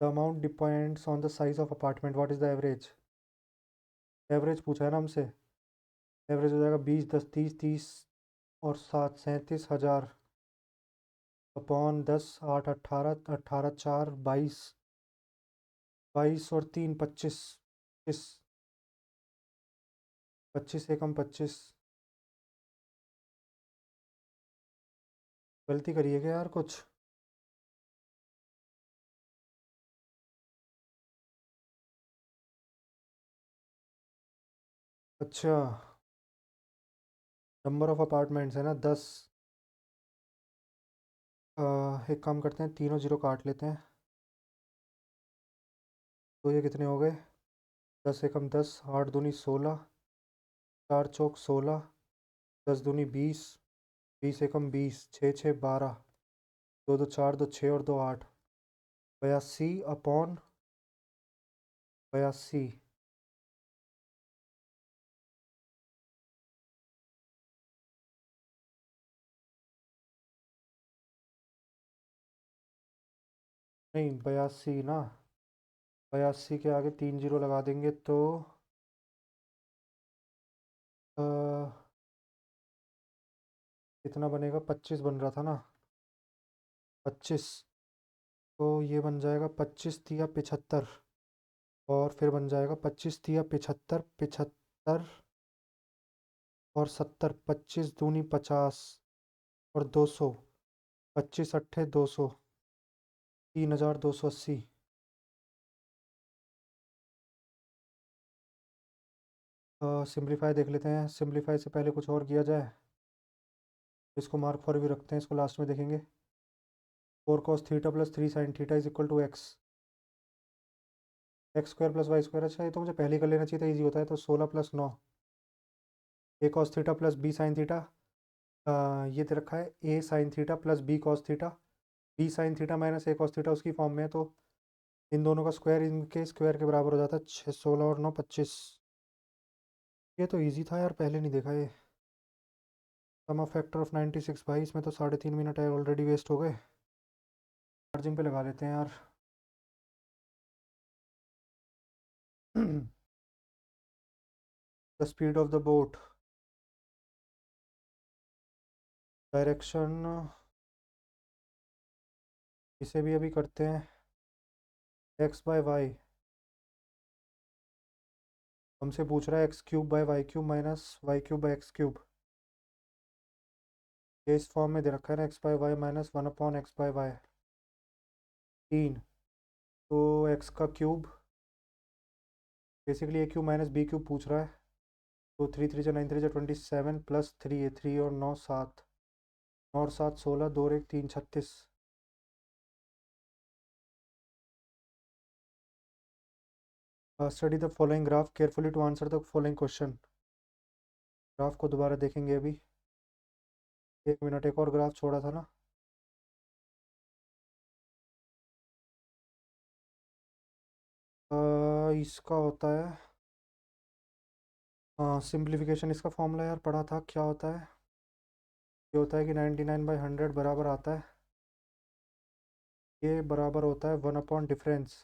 The amount depends on the size of apartment. What is the average? Average पूछा है ना हमसे। Average हो जाएगा 20, 10, 30, 30 और 7, 37,000 upon 10, 8, 18, 18, 4, 22, 22 और 3, 25, 25, 25 एकम 25। गलती करिए क्या यार कुछ। अच्छा, नंबर ऑफ अपार्टमेंट्स है ना 10। एक काम करते हैं, तीनों जीरो काट लेते हैं, तो ये कितने हो गए, 10 एकम 10, 8 दूनी 16, 4 चौक 16, 10 दूनी 20, 20 एकम 20, 6 6 12, 2 2 4, 2 6 और 2 8, 82 अपॉन 82। नहीं 82 ना, 82 के आगे 3 जीरो लगा देंगे तो अ, कितना बनेगा, 25 बन रहा था ना, 25, तो ये बन जाएगा 25 तिया 75, और फिर बन जाएगा 25 तिया 75, 75 और 70, 25 दूनी 50 और 200, 25 अट्ठे 200, 3,280। सिंप्लीफाई देख लेते हैं, सिंप्लीफाई से पहले कुछ और किया जाए, इसको मार्क फॉर भी रखते हैं, इसको लास्ट में देखेंगे। 4 cos θ + 3 sin θ = x² + y²। अच्छा, ये तो मुझे पहले कर लेना चाहिए था, ईजी होता है। तो 16 + 9, a cos θ + b sin θ, ये दे रखा है a sin θ + b cos θ, b sin θ - a cos θ उसकी फॉर्म में है, तो इन दोनों का स्क्वायर इनके स्क्वायर के बराबर हो जाता है। 6, 16 और 9, 25। ये तो इजी था यार, पहले नहीं देखा ये। सम ऑफ फैक्टर ऑफ 96, भाई इसमें तो 3.5 मिनट है ऑलरेडी वेस्ट हो गए। चार्जिंग पे लगा लेते हैं यार। The speed of the boat, direction, इसे भी अभी करते हैं, x/y। हमसे पूछ रहा है x³ / y³ - y³/x³। ये इस फॉर्म में दे रखा है ना, x/y - 1/x/y 3, तो x का क्यूब, बेसिकली a³ - b³ पूछ रहा है, तो 3 3 9 3 27 + 3 3 और 9 7, 9 और 7 16, 2 और 1 3 36। Study the following graph carefully to answer the following question. Graph को दोबारा देखेंगे अभी। 1 मिनट, एक और ग्राफ छोड़ा था ना। इसका होता है, हाँ सिंप्लीफिकेशन इसका फॉर्मूला यार पढ़ा था, क्या होता है? ये होता है कि 99/100 बराबर आता है, ये बराबर होता है 1/डिफरेंस,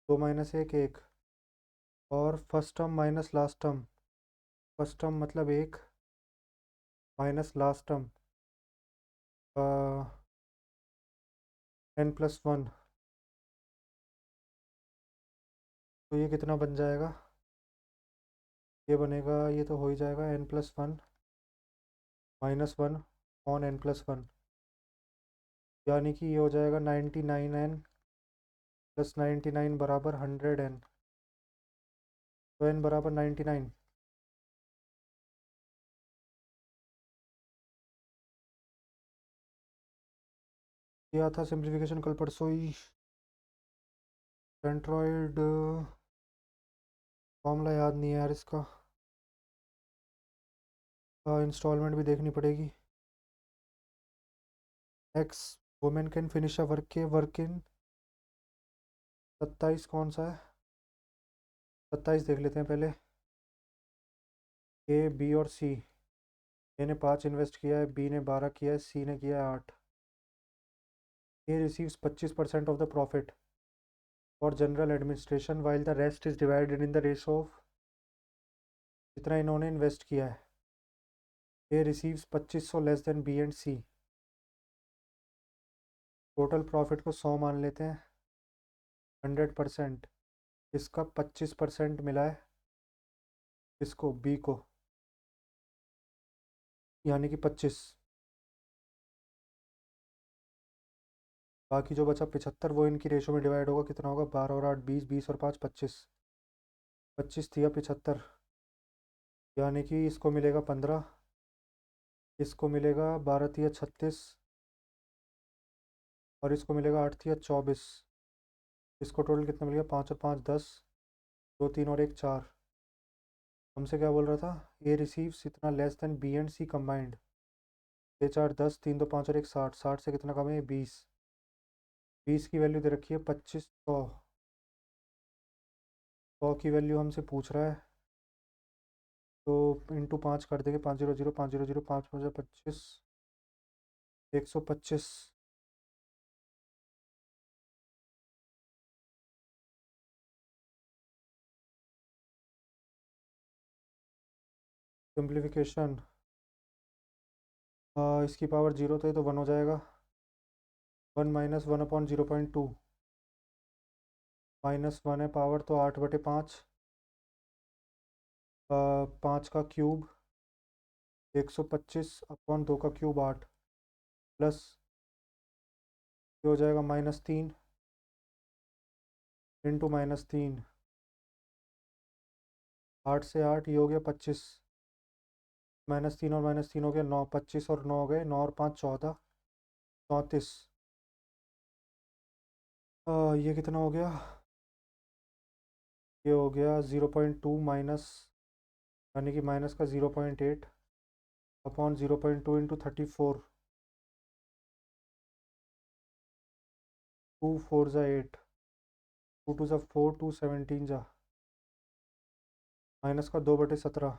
2 - 1 1, और first term minus last term. First term मतलब 1 माइनस लास्ट टर्म n+1। तो ये कितना बन जाएगा? ये बनेगा, ये तो हो ही जाएगा n+1 -1/n+1, यानी कि ये हो जाएगा 99n + 99 बराबर 100n। तो n बराबर 99। किया था सिंप्लीफिकेशन कल परसों ही। सेंट्रॉइड फॉर्मूला याद नहीं है यार इसका, इंस्टॉलमेंट भी देखनी पड़ेगी। X women can finish a work in 27 कौन सा है? 27 देख लेते हैं पहले। ए बी और सी। ए ने 5 इन्वेस्ट किया है, बी ने 12 किया है, सी ने किया है 8। A receives 25% of the profit for general administration while the rest is divided in the ratio of, जितना इन्होंने इन्वेस्ट किया है। A receives 2500 less than B and C. Total profit को 100 मान लेते हैं। 100%, इसका 25% मिला है इसको, बी को, यानी कि 25। बाकी जो बचा 75 वो इनकी रेशो में डिवाइड होगा, कितना होगा? 12 और 8 20, 20 और 5 25। 25 दिया 75, यानी कि इसको मिलेगा 15, इसको मिलेगा 12 तिया 36, और इसको मिलेगा 8 तिया 24। इसको टोटल कितना मिल गया? 5 और 5 10, 2 3 और 1 4। हमसे क्या बोल रहा था? ए रिसीव्स इतना less than B and C combined. 6 4 10, 3 2 5 और 1 60। 60 से कितना कम है? 20। 20 की वैल्यू दे रखी है 2500। 100 की वैल्यू हमसे पूछ रहा है, तो इंटू 5 कर देंगे। 500 500 5 25, 125। सिंप्लीफिकेशन, इसकी पावर 0 तो ये तो 1 हो जाएगा। 1 - 1/0.2, -1 है पावर, तो 8/5। 5 का क्यूब 125/2 का क्यूब 8, प्लस ये हो जाएगा -3 इंटू -3। 8 से 8 ये हो गया 25, -3 और -3 हो गया 9। 25 और 9 हो गए, 9 और 5 14, 34। ये कितना हो गया? ये हो गया 0.2 माइनस, यानी कि माइनस का 0.8 अपॉन 0.2 इंटू 34। 2 4 ज़ा 8, 2 2 ज़ा 4, 2 17 ज़ा, माइनस का 2/17।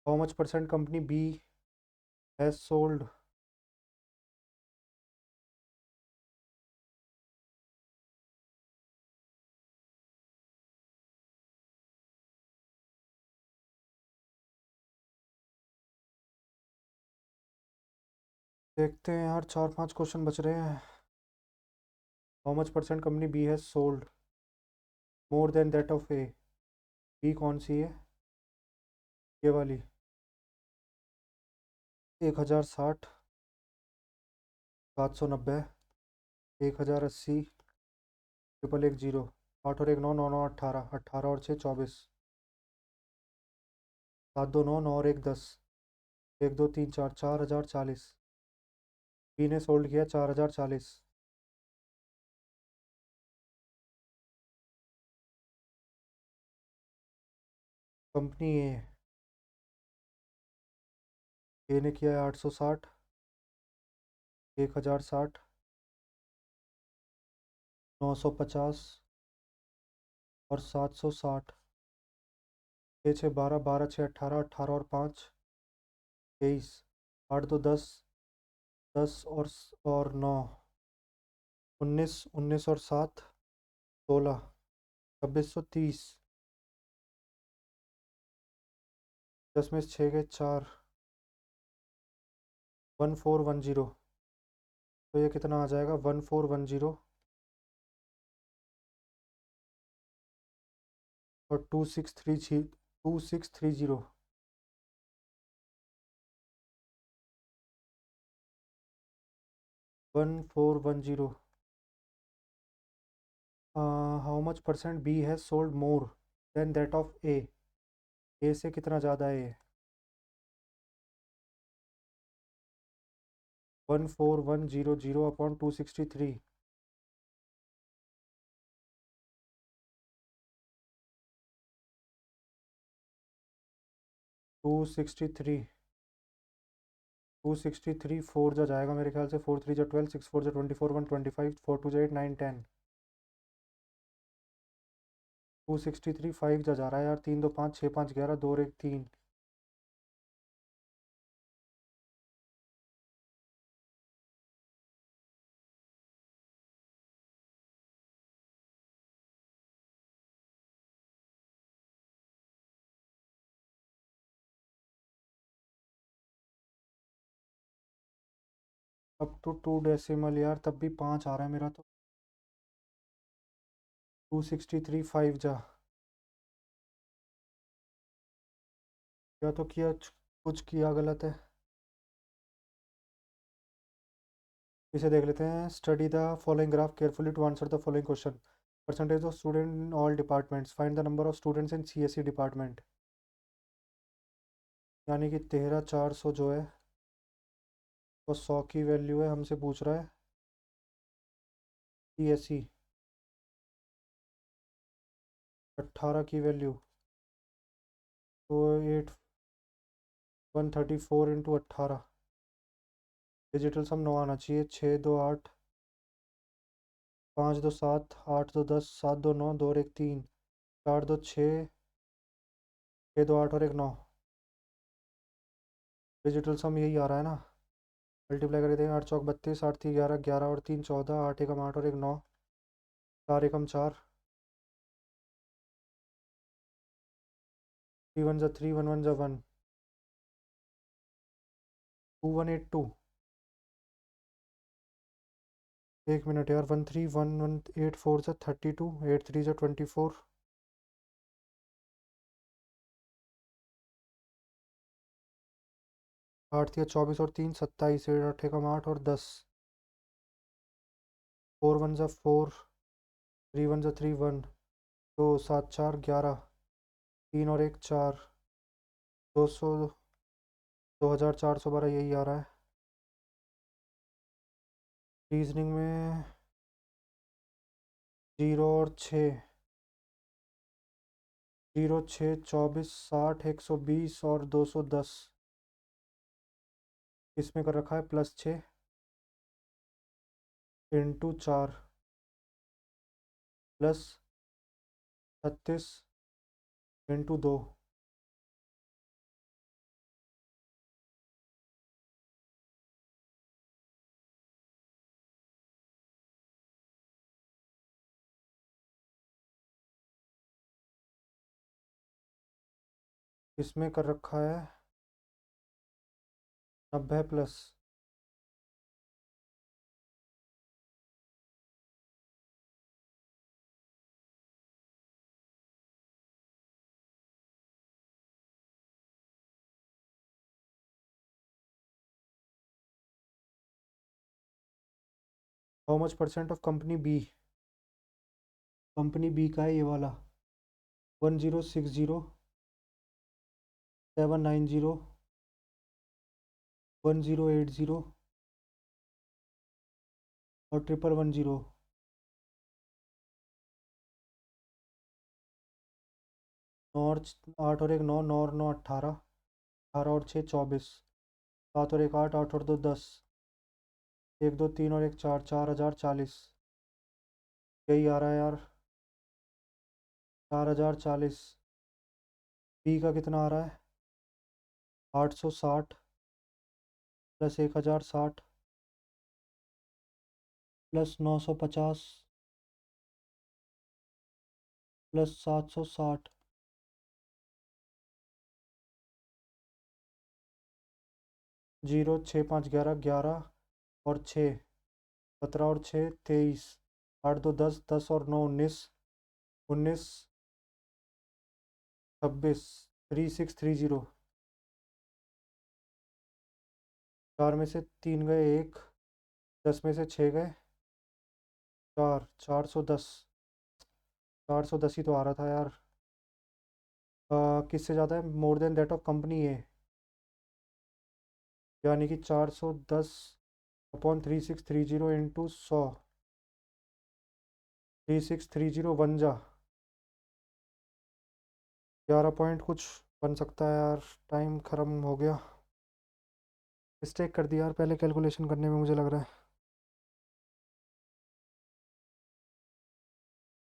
How much percent company B has sold? देखते हैं यार, 4 5 क्वेश्चन बच रहे हैं। How much percent company B has sold more than that of A? B कौन सी है? ये वाली। 1060, 790, 1080, 1 1 0। 8 और 1 9, 9 9 18, 18 और 6 24, 7 2 9, 9 और 1 10, 1 2 3 4, 4040। बी ने सोल्ड किया 4040। कंपनी ए ने किया है 860, 1060, 950 और 760। 6 6 12, 12 6 18, 18 और 5 23, 8 2 10, 10 और 9 19, 19 और 7 16, 2630। 10 में से 6 गए 4, 1410। तो ये कितना आ जाएगा? 1410 और 2630। 1410। How much percent B has sold more than that of A से कितना ज़्यादा है ये? 14100 अपॉन 263। 263, 263 4 जा जाएगा मेरे ख्याल से। 4 3 जा 12, 6 4 जा 24, 125, 4 2 जा 8 9 10। 263 5 जा रहा है यार। 3 2 5, 6 5 11, 2 और 1 3। अप टू 2 डेसिमल यार, तब भी 5 आ रहा है मेरा तो। 263 5 जा। या तो किया, कुछ किया गलत है। इसे देख लेते हैं। Study the following graph carefully to answer the following question. Percentage of student in all departments, find the number of students in CSC department. यानी कि 13400 जो है वो 100 की वैल्यू है, हमसे पूछ रहा है सीएससी। 18 की वैल्यू तो 134 इंटू 18। डिजिटल सम 9 आना चाहिए। 6 2 8, 5 2 7, 8 2 10, 7 2 9, 2 और 1 3, 4 2 6, 6 2 8 और 1 9। डिजिटल सम यही आ रहा है ना। मल्टीप्लाई कर देते हैं। 8 चौक 32, 8 3 11, 11 और 3 14, 8 एकम 8 और 1 9, 4 एकम 4, 3 1 जा 3, 1 1 जा 1, 2182। 1 मिनट यार। 131184 जा 32, 8 3 जा 24, 8 3 24 और 3 27, 8 एकम 8 और 10, 4 1 जा 4, 3 1 जा 3 1, 2 7 4 11, 3 और 1 4, 200, 2412। यही आ रहा है। रीजनिंग में 0 और 6, 0 6 24 60 120 और 210। इसमें कर रखा है +6 इंटू 4 +36 इंटू 2। इसमें कर रखा है 90 plus. How much percent of company B. Company B का है ये वाला। 1060, 790, 1080, और 1110। नौ और 8 और 1 9, 9 और 9 18, 18 और 6 24, 7 और 1 8, 8 और 2 10, 1 2 3 और 1 4, 4040। यही आ रहा है यार, 4040। बी का कितना आ रहा है? 860 प्लस 1060 प्लस 950 प्लस 760। 0 6 5 11, 11 और 6 17 और 6 23, 8 2 10, 10 और 9 19, 19 26, 3630। 4 में से 3 गए, 1, 10 में से 6 गए, 4, 410। 410 ही तो आ रहा था यार। किससे ज़्यादा है? More than that of company A, यानी कि 410 अपॉन 3630 इंटू 100। 3630 वन जा 11 पॉइंट कुछ बन सकता है यार। टाइम ख़त्म हो गया। मिस्टेक कर दिया यार पहले कैलकुलेशन करने में, मुझे लग रहा है।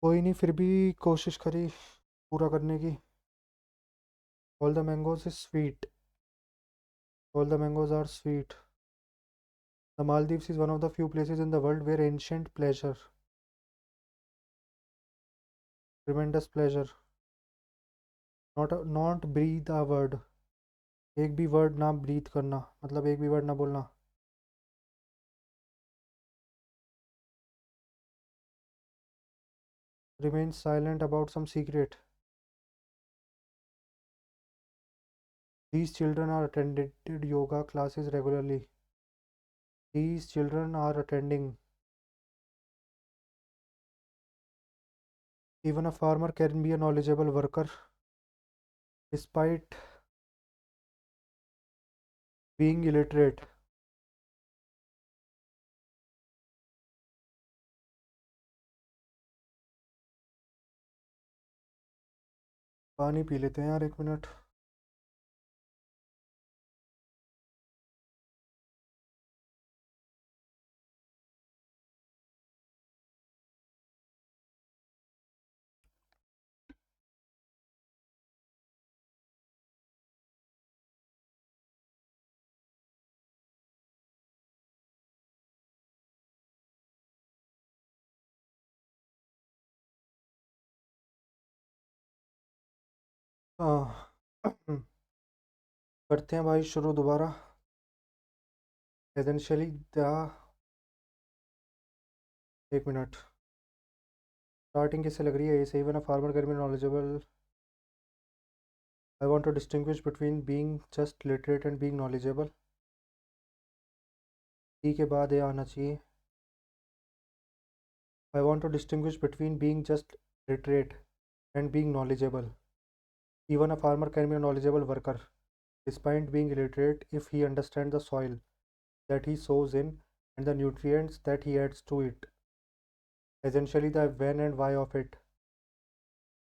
कोई नहीं, फिर भी कोशिश करी पूरा करने की। All the mangoes is sweet, all the mangoes are sweet. The Maldives is one of the few places in the world where ancient pleasure, tremendous pleasure, not breathe a word. एक भी वर्ड ना ब्रीथ करना, मतलब एक भी word ना बोलना। Remain silent about some secret. These children are attended yoga classes regularly. These children are attending. Even a farmer can be a knowledgeable worker despite being illiterate. पानी पी लेते हैं यार, 1 मिनट। हाँ। करते हैं भाई शुरू दोबारा। Essentially the 1 minute. स्टार्टिंग किससे लग रही है? ये सही बना। Farmer can be knowledgeable. I want to distinguish between being just literate and being knowledgeable. E के बाद ये आना चाहिए। I want to distinguish between being just literate and being knowledgeable. Even a farmer can be a knowledgeable worker, despite being illiterate, if he understands the soil that he sows in and the nutrients that he adds to it, essentially the when and why of it.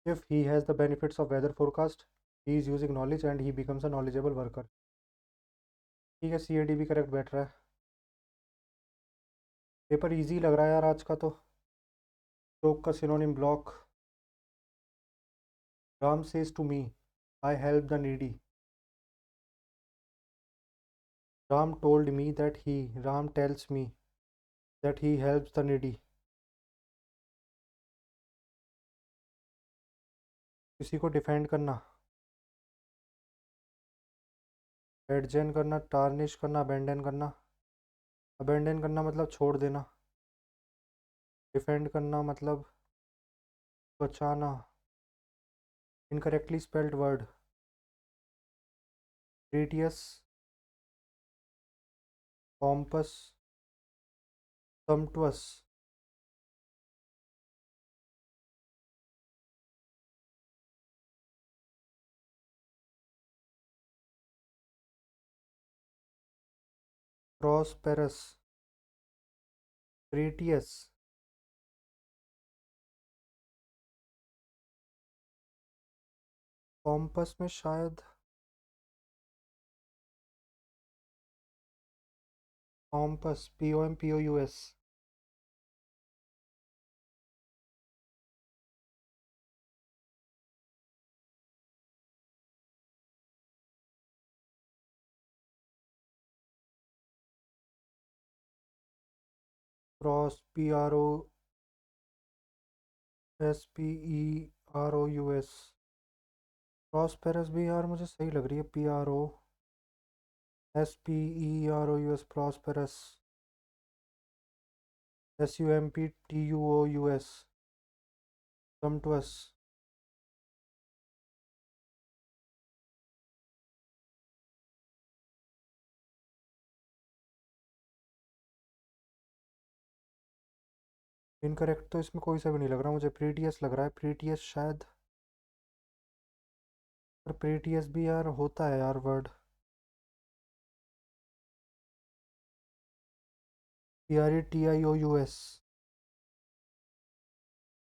If he has the benefits of weather forecast, he is using knowledge and he becomes a knowledgeable worker. ठीक है, CAD भी correct बैठ रहा है। Paper easy लग रहा है यार आज का तो। जोक का synonym block. Ram says to me, I help the needy. Ram told me that he, Ram tells me that he helps the needy. किसी को डिफेंड करना, एडजेन करना, टार्निश करना, अबेंडन करना। अबेंडन करना मतलब छोड़ देना। डिफेंड करना मतलब बचाना। Incorrectly spelled word, gracious, pompous, sumptuous. Prosperous, gracious. Compass में शायद compass, POMPOUS। Cross, PROSPEROUS। Prosperous भी यार मुझे सही लग रही है। PROSPEROUS, prosperous. SUMPTUOUS, sumptuous। Incorrect तो इसमें कोई सा भी नहीं लग रहा मुझे। प्रीटियस लग रहा है, प्रीटियस शायद। पर प्रीटियस भी यार होता है यार वर्ड। PRETIOUS।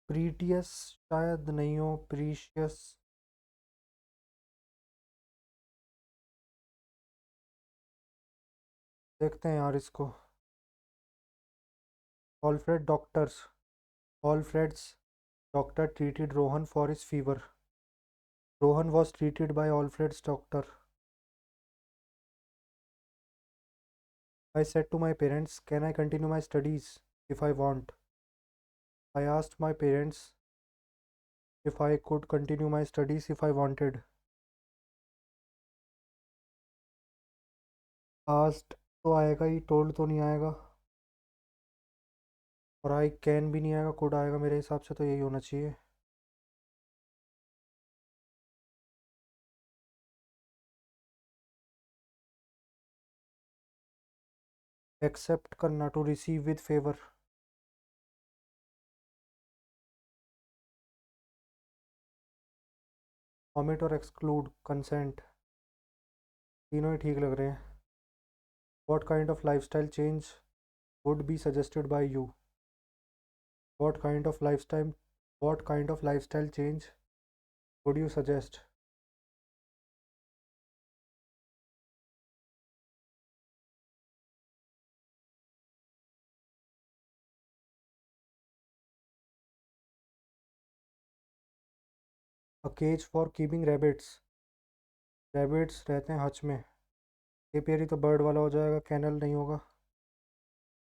प्रीटियस शायद नहीं हो, प्रीशियस। देखते हैं यार इसको। Alfred doctors Alfred's doctor treated Rohan for his fever. Rohan was treated by Alfred's doctor. I said to my parents, can I continue my studies if I want? I asked my parents if I could continue my studies if I wanted. Asked तो आएगा ही, told तो नहीं आएगा, और I can भी नहीं आएगा, could आएगा। मेरे हिसाब से तो यही होना चाहिए। Accept करना, to receive with favor। Omit और exclude, consent। तीनों ही ठीक लग रहे हैं। What kind of lifestyle change would be suggested by you? What kind of lifestyle what kind of lifestyle change would you suggest? A cage for keeping rabbits। Rabbits रहते हैं Hutch में। Apiary तो bird वाला हो जाएगा, canal नहीं होगा।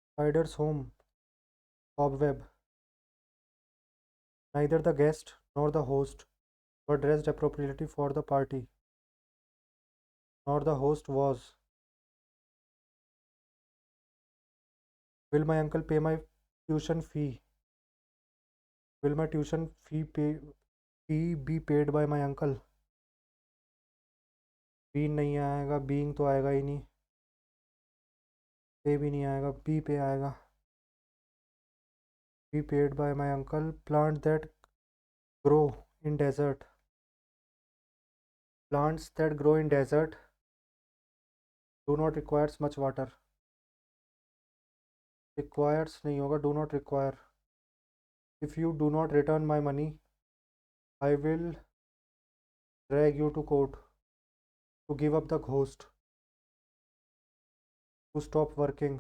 Spiders home, cobweb। Neither the guest nor the host were dressed appropriately for the party, nor the host was। Will my uncle pay my tuition fee? Will my tuition fee be paid by my uncle? B नहीं आएगा, being तो आएगा ही नहीं, पे भी नहीं आएगा, B पे आएगा। Be paid by my uncle। Plant that grow in desert। Plants that grow in desert do not requires much water। Requires नहीं होगा, do not require। If you do not return my money, I will drag you to court। To give up the ghost। To stop working।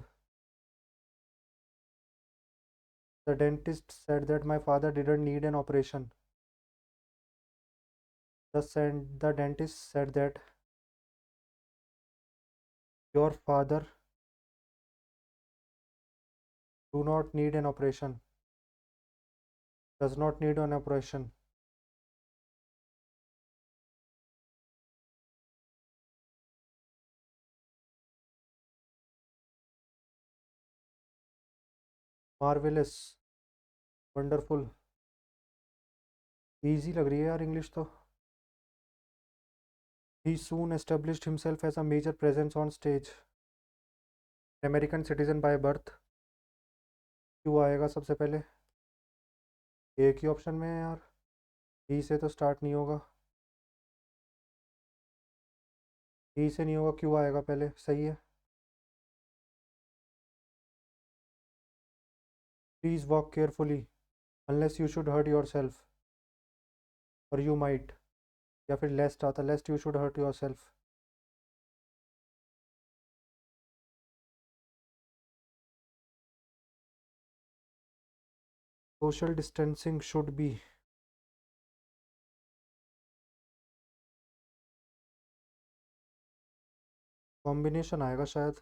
The dentist said that my father didn't need an operation। The dentist said that your father do not need an operation। Does not need an operation। Marvelous, wonderful। Easy लग रही है यार English तो। He soon established himself as a major presence on stage। American citizen by birth, क्यों आएगा सबसे पहले? एक ही ऑप्शन में है यार, ई से तो स्टार्ट नहीं होगा। ई से नहीं होगा, क्यों आएगा पहले? सही है। Please walk carefully unless you should hurt yourself or you might, या फिर लेस्ट आता lest you should hurt yourself. Social distancing should be, combination आएगा शायद।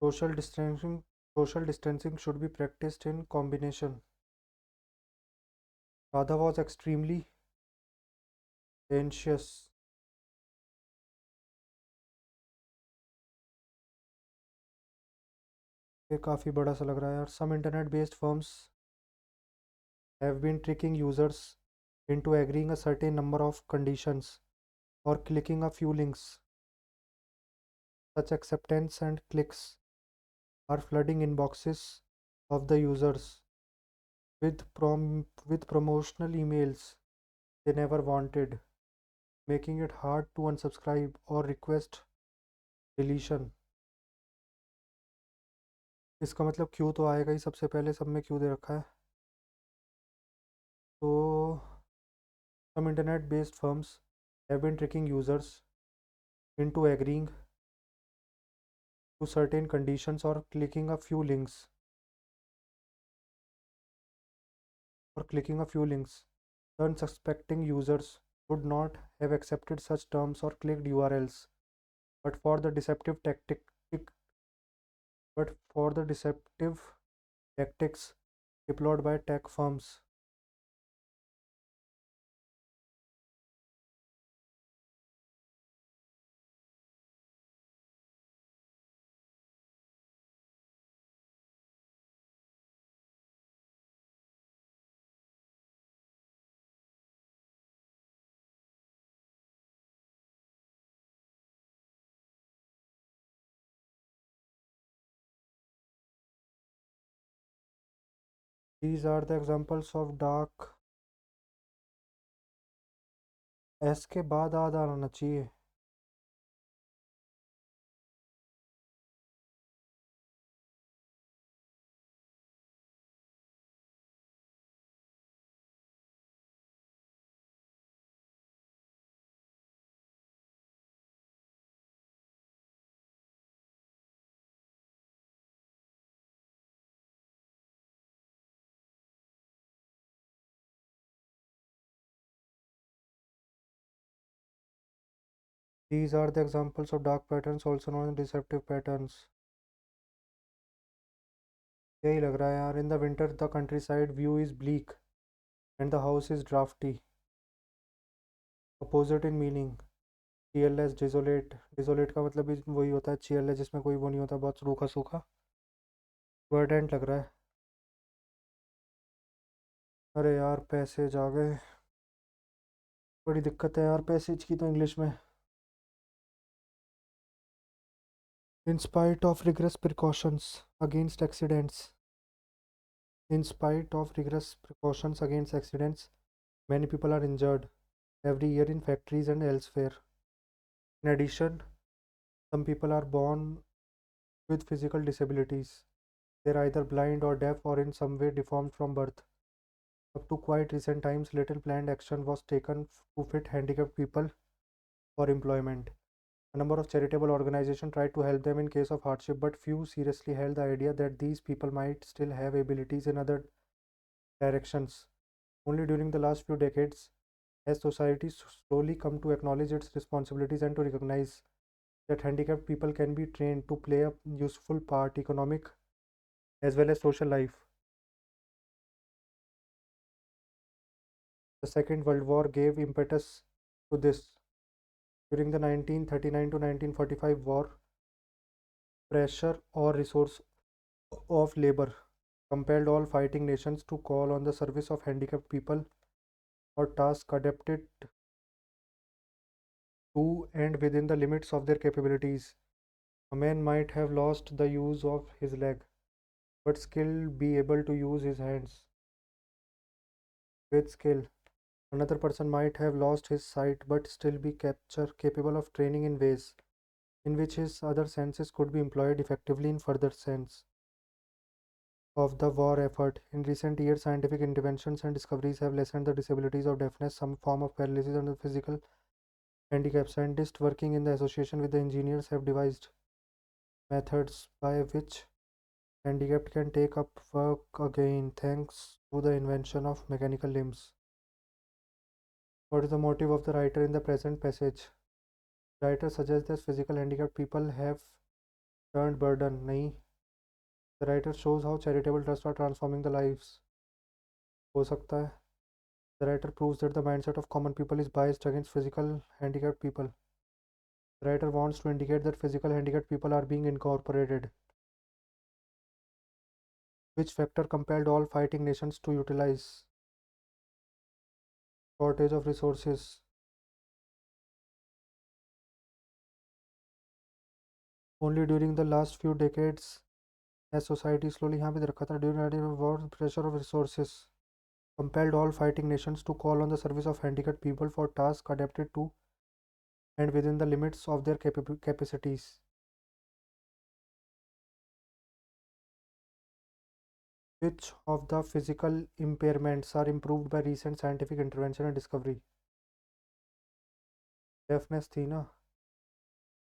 Social distancing social distancing should be practised in combination. Radha was extremely anxious. ये काफ़ी बड़ा सा लग रहा है यार। Some internet based firms have been tricking users into agreeing a certain number of conditions or clicking a few links. Such acceptance and clicks are flooding inboxes of the users with promotional emails they never wanted, making it hard to unsubscribe or request deletion. इसका मतलब Q तो आएगा ही सबसे पहले, सब में Q दे रखा है। तो some internet based firms have been tricking users into agreeing to certain conditions or clicking a few links. The unsuspecting users would not have accepted such terms or clicked URLs, but for the deceptive tactic, but for the deceptive tactics deployed by tech firms. These are the examples of dark। S के बाद आद आना चाहिए। These are the examples of dark patterns, also known as deceptive patterns। यही लग रहा है यार। In the winter the countryside view is bleak and the house is draughty. Opposite in meaning. Cheerless desolate. Desolate का मतलब भी वही होता है चीयरलेस, जिसमें कोई वो नहीं होता, बहुत रूखा सूखा। वर्डेंट लग रहा है। अरे यार पैसे जा गए। बड़ी दिक्कत है यार पैसेज की तो इंग्लिश में। In spite of rigorous precautions against accidents. In spite of rigorous precautions against accidents many people are injured every year in factories and elsewhere. In addition, some people are born with physical disabilities. They're either blind or deaf or in some way deformed from birth. Up to quite recent times, little planned action was taken to fit handicapped people for employment. A number of charitable organizations tried to help them in case of hardship, but few seriously held the idea that these people might still have abilities in other directions. Only during the last few decades has society slowly come to acknowledge its responsibilities and to recognize that handicapped people can be trained to play a useful part economic as well as social life. The Second World War gave impetus to this. During the 1939 to 1945 war, pressure or resource of labor compelled all fighting nations to call on the service of handicapped people or tasks adapted to and within the limits of their capabilities. A man might have lost the use of his leg, but still be able to use his hands with skill. Another person might have lost his sight but still be capable of training in ways in which his other senses could be employed effectively in further sense of the war effort. In recent years, scientific interventions and discoveries have lessened the disabilities of deafness, some form of paralysis, and the physical handicap. Scientists working in the association with the engineers have devised methods by which handicapped can take up work again thanks to the invention of mechanical limbs. What is the motive of the writer in the present passage? The writer suggests that physical handicapped people have turned burden. नहीं. The writer shows how charitable trusts are transforming the lives. हो सकता है. The writer proves that the mindset of common people is biased against physical handicapped people. The writer wants to indicate that physical handicapped people are being incorporated, which factor compelled all fighting nations to utilize shortage of resources. Only during the last few decades has society slowly यहाँ पे दे रखा था during war pressure of resources compelled all fighting nations to call on the service of handicapped people for tasks adapted to and within the limits of their capacities. Which of the physical impairments are improved by recent scientific intervention and discovery? Deafness थी ना.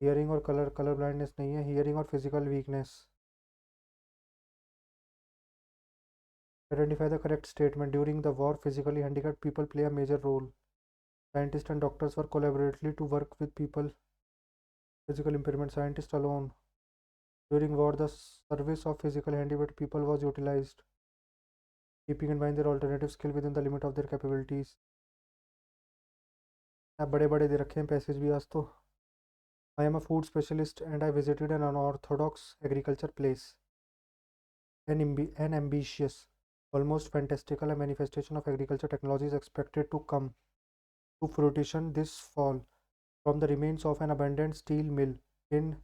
Hearing और colour blindness नहीं है. Hearing और physical weakness. Identify the correct statement. During the war, physically handicapped people play a major role. Scientists and doctors work collaboratively to work with people physical impairment. Scientists alone. During war, the service of physical handicapped people was utilized, keeping in mind their alternative skill within the limit of their capabilities. अब बड़े बड़े दे रखे हैं passage भी आज तो. I am a food specialist and I visited an unorthodox agriculture place. An ambitious, almost fantastical manifestation of agriculture technology is expected to come to fruition this fall. From the remains of an abandoned steel mill in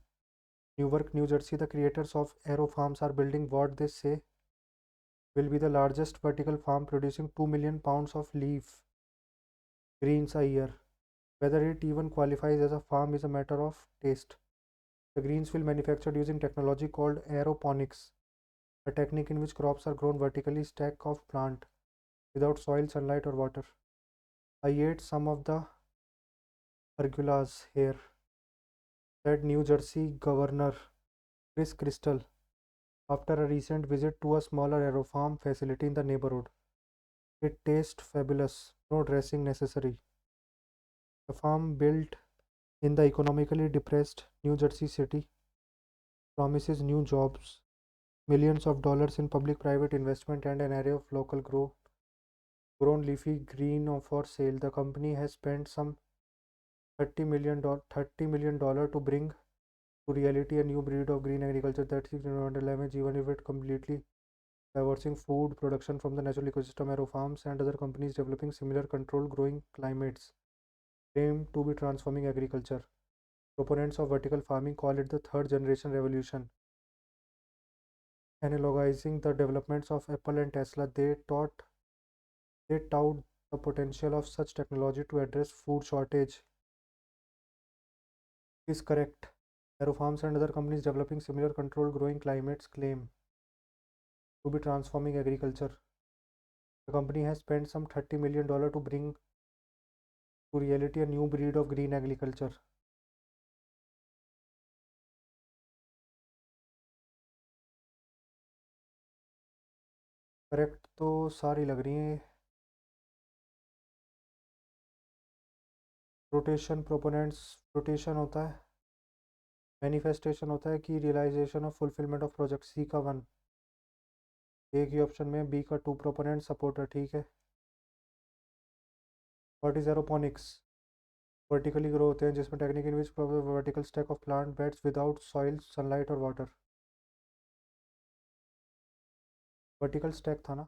Newark, New Jersey, the creators of Aero Farms are building what they say will be the largest vertical farm producing 2 million pounds of leaf greens a year. Whether it even qualifies as a farm is a matter of taste. The greens will be manufactured using technology called aeroponics, a technique in which crops are grown vertically stack of plant without soil, sunlight or water. I ate some of the arugula here, said New Jersey Governor Chris Crystal after a recent visit to a smaller aerofarm facility in the neighborhood. It tastes fabulous, no dressing necessary. The farm, built in the economically depressed New Jersey city, promises new jobs, millions of dollars in public-private investment, and an array of local grown leafy green for sale. The company has spent some $30 million to bring to reality a new breed of green agriculture that seeks environmental even if it completely diversing food production from the natural ecosystem. Aero farms and other companies developing similar controlled growing climates claim to be transforming agriculture. Proponents of vertical farming call it the third generation revolution. Analogizing the developments of Apple and Tesla, they tout the potential of such technology to address food shortage. Is correct. Aero farms and other companies developing similar controlled growing climates claim to be transforming agriculture. The company has spent some $30 million to bring to reality a new breed of green agriculture. Correct तो सारी लग रही हैं. Rotation proponents rotation होता है. Manifestation होता है कि realisation of fulfilment of project. C का 1. ए की ऑप्शन में. बी का 2 प्रोपोनेंट सपोर्टर. ठीक है. What is aeroponics? Vertically grow होते हैं जिसमें technique in which vertical stack of plant beds without soil, sunlight और वाटर. वर्टिकल स्टैक था ना.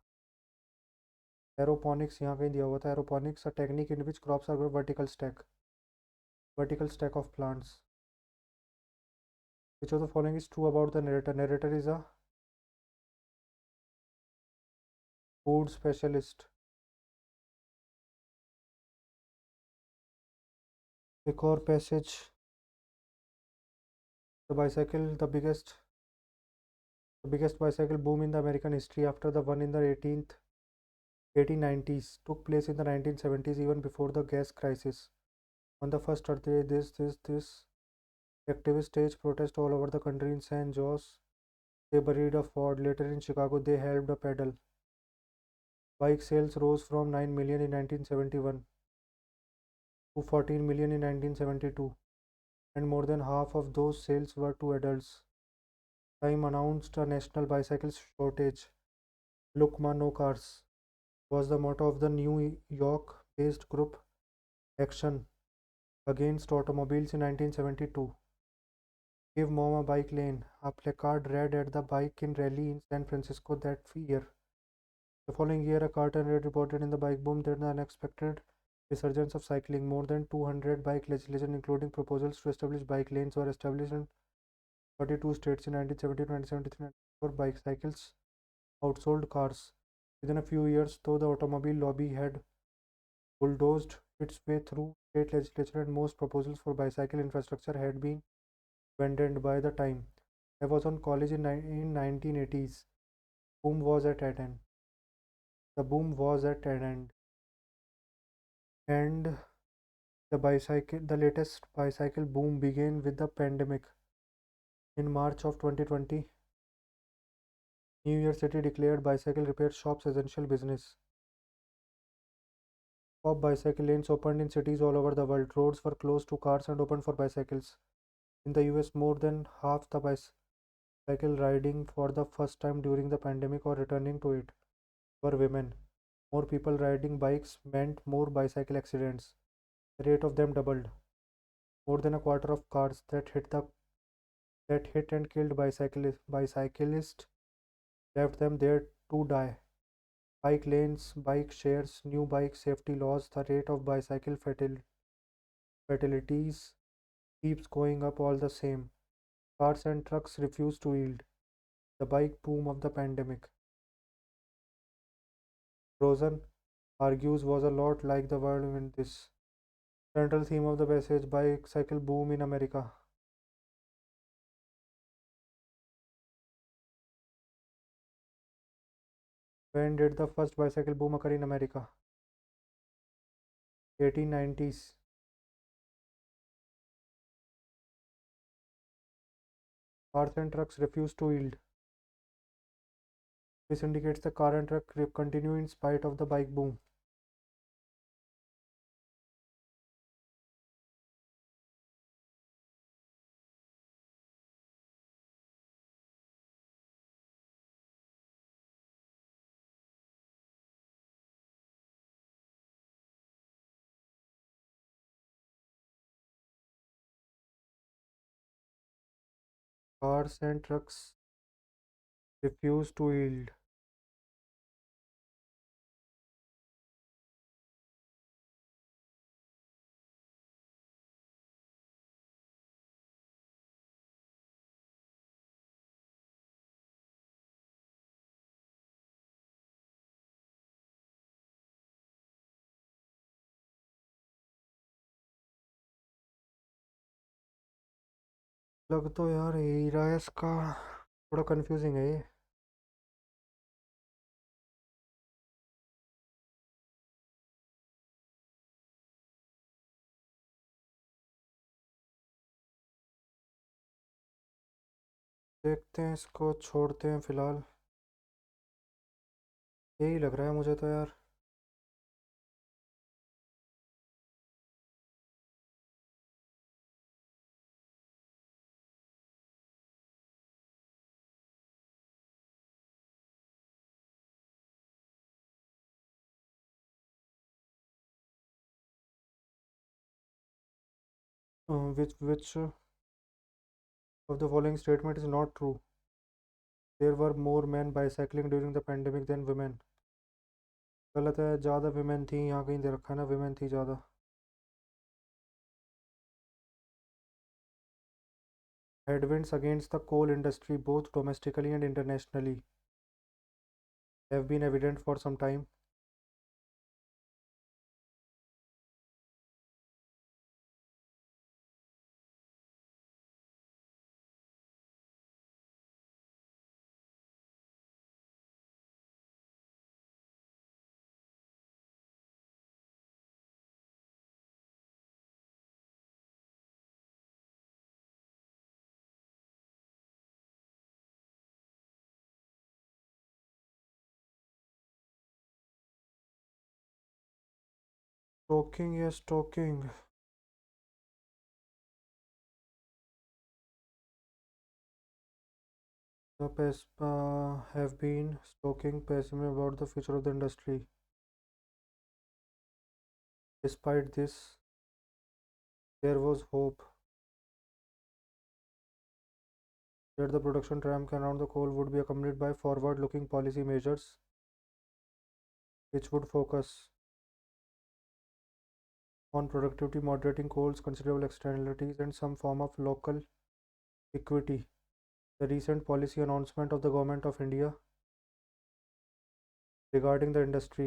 एरोपोनिक्स यहाँ कहीं दिया हुआ था. Aeroponics a technique in which crops are vertical stack of plants. Which of the following is true about the narrator? Narrator is a food specialist. एक और passage, the biggest bicycle boom in the American history after the one in the 1890s took place in the 1970s, even before the gas crisis. On the first Earth Day, this activist staged protest all over the country. In San Jose, they buried a Ford. Later in Chicago, they helped a pedal. Bike sales rose from 9 million in 1971 to 14 million in 1972, and more than half of those sales were to adults. Time announced a national bicycle shortage. Look, no cars was the motto of the New York-based group Action Against Automobiles in 1972. Give Mom a Bike Lane, a placard read at the Bike in Rally in San Francisco that year. The following year, a cartoon read reported in the bike boom that the unexpected resurgence of cycling. More than 200 bike legislation, including proposals to establish bike lanes, were established in 42 states in 1970 to 1973 for bicycles outsold cars. Within a few years, though, the automobile lobby had bulldozed its way through state legislature and most proposals for bicycle infrastructure had been abandoned by the time I was on college in 1980s. Boom was at an end. The boom was at an end, and the latest bicycle boom began with the pandemic. In March of 2020, New York City declared bicycle repair shops essential business. Pop bicycle lanes opened in cities all over the world. Roads were closed to cars and opened for bicycles. In the US, more than half the bicycle riding for the first time during the pandemic or returning to it were women. More people riding bikes meant more bicycle accidents. The rate of them doubled. More than a quarter of cars that hit and killed bicyclists left them there to die. Bike lanes, bike shares, new bike safety laws, the rate of bicycle fatalities keeps going up all the same. Cars and trucks refuse to yield. The bike boom of the pandemic. Rosen argues was a lot like the world in this. Central theme of the passage, bicycle boom in America. When did the first bicycle boom occur in America? 1890s. Cars and trucks refuse to yield. This indicates the car and truck continue in spite of the bike boom. Cars and trucks refuse to yield. लग तो यार यही रहा है इसका, थोड़ा confusing है ये। देखते हैं, इसको छोड़ते हैं फिलहाल। यही लग रहा है मुझे तो यार। Which of the following statement is not true? There were more men bicycling during the pandemic than women. गलत है, ज़्यादा women थी, यहाँ कहीं दे रखा है ना, women थी ज़्यादा। Headwinds against the coal industry, both domestically and internationally, have been evident for some time. Talking, yes, talking. The PESPA have been talking pessimism about the future of the industry. Despite this, there was hope that the production ramp around the coal would be accompanied by forward-looking policy measures which would focus on productivity, moderating coal's considerable externalities, and some form of local equity. The recent policy announcement of the Government of India regarding the industry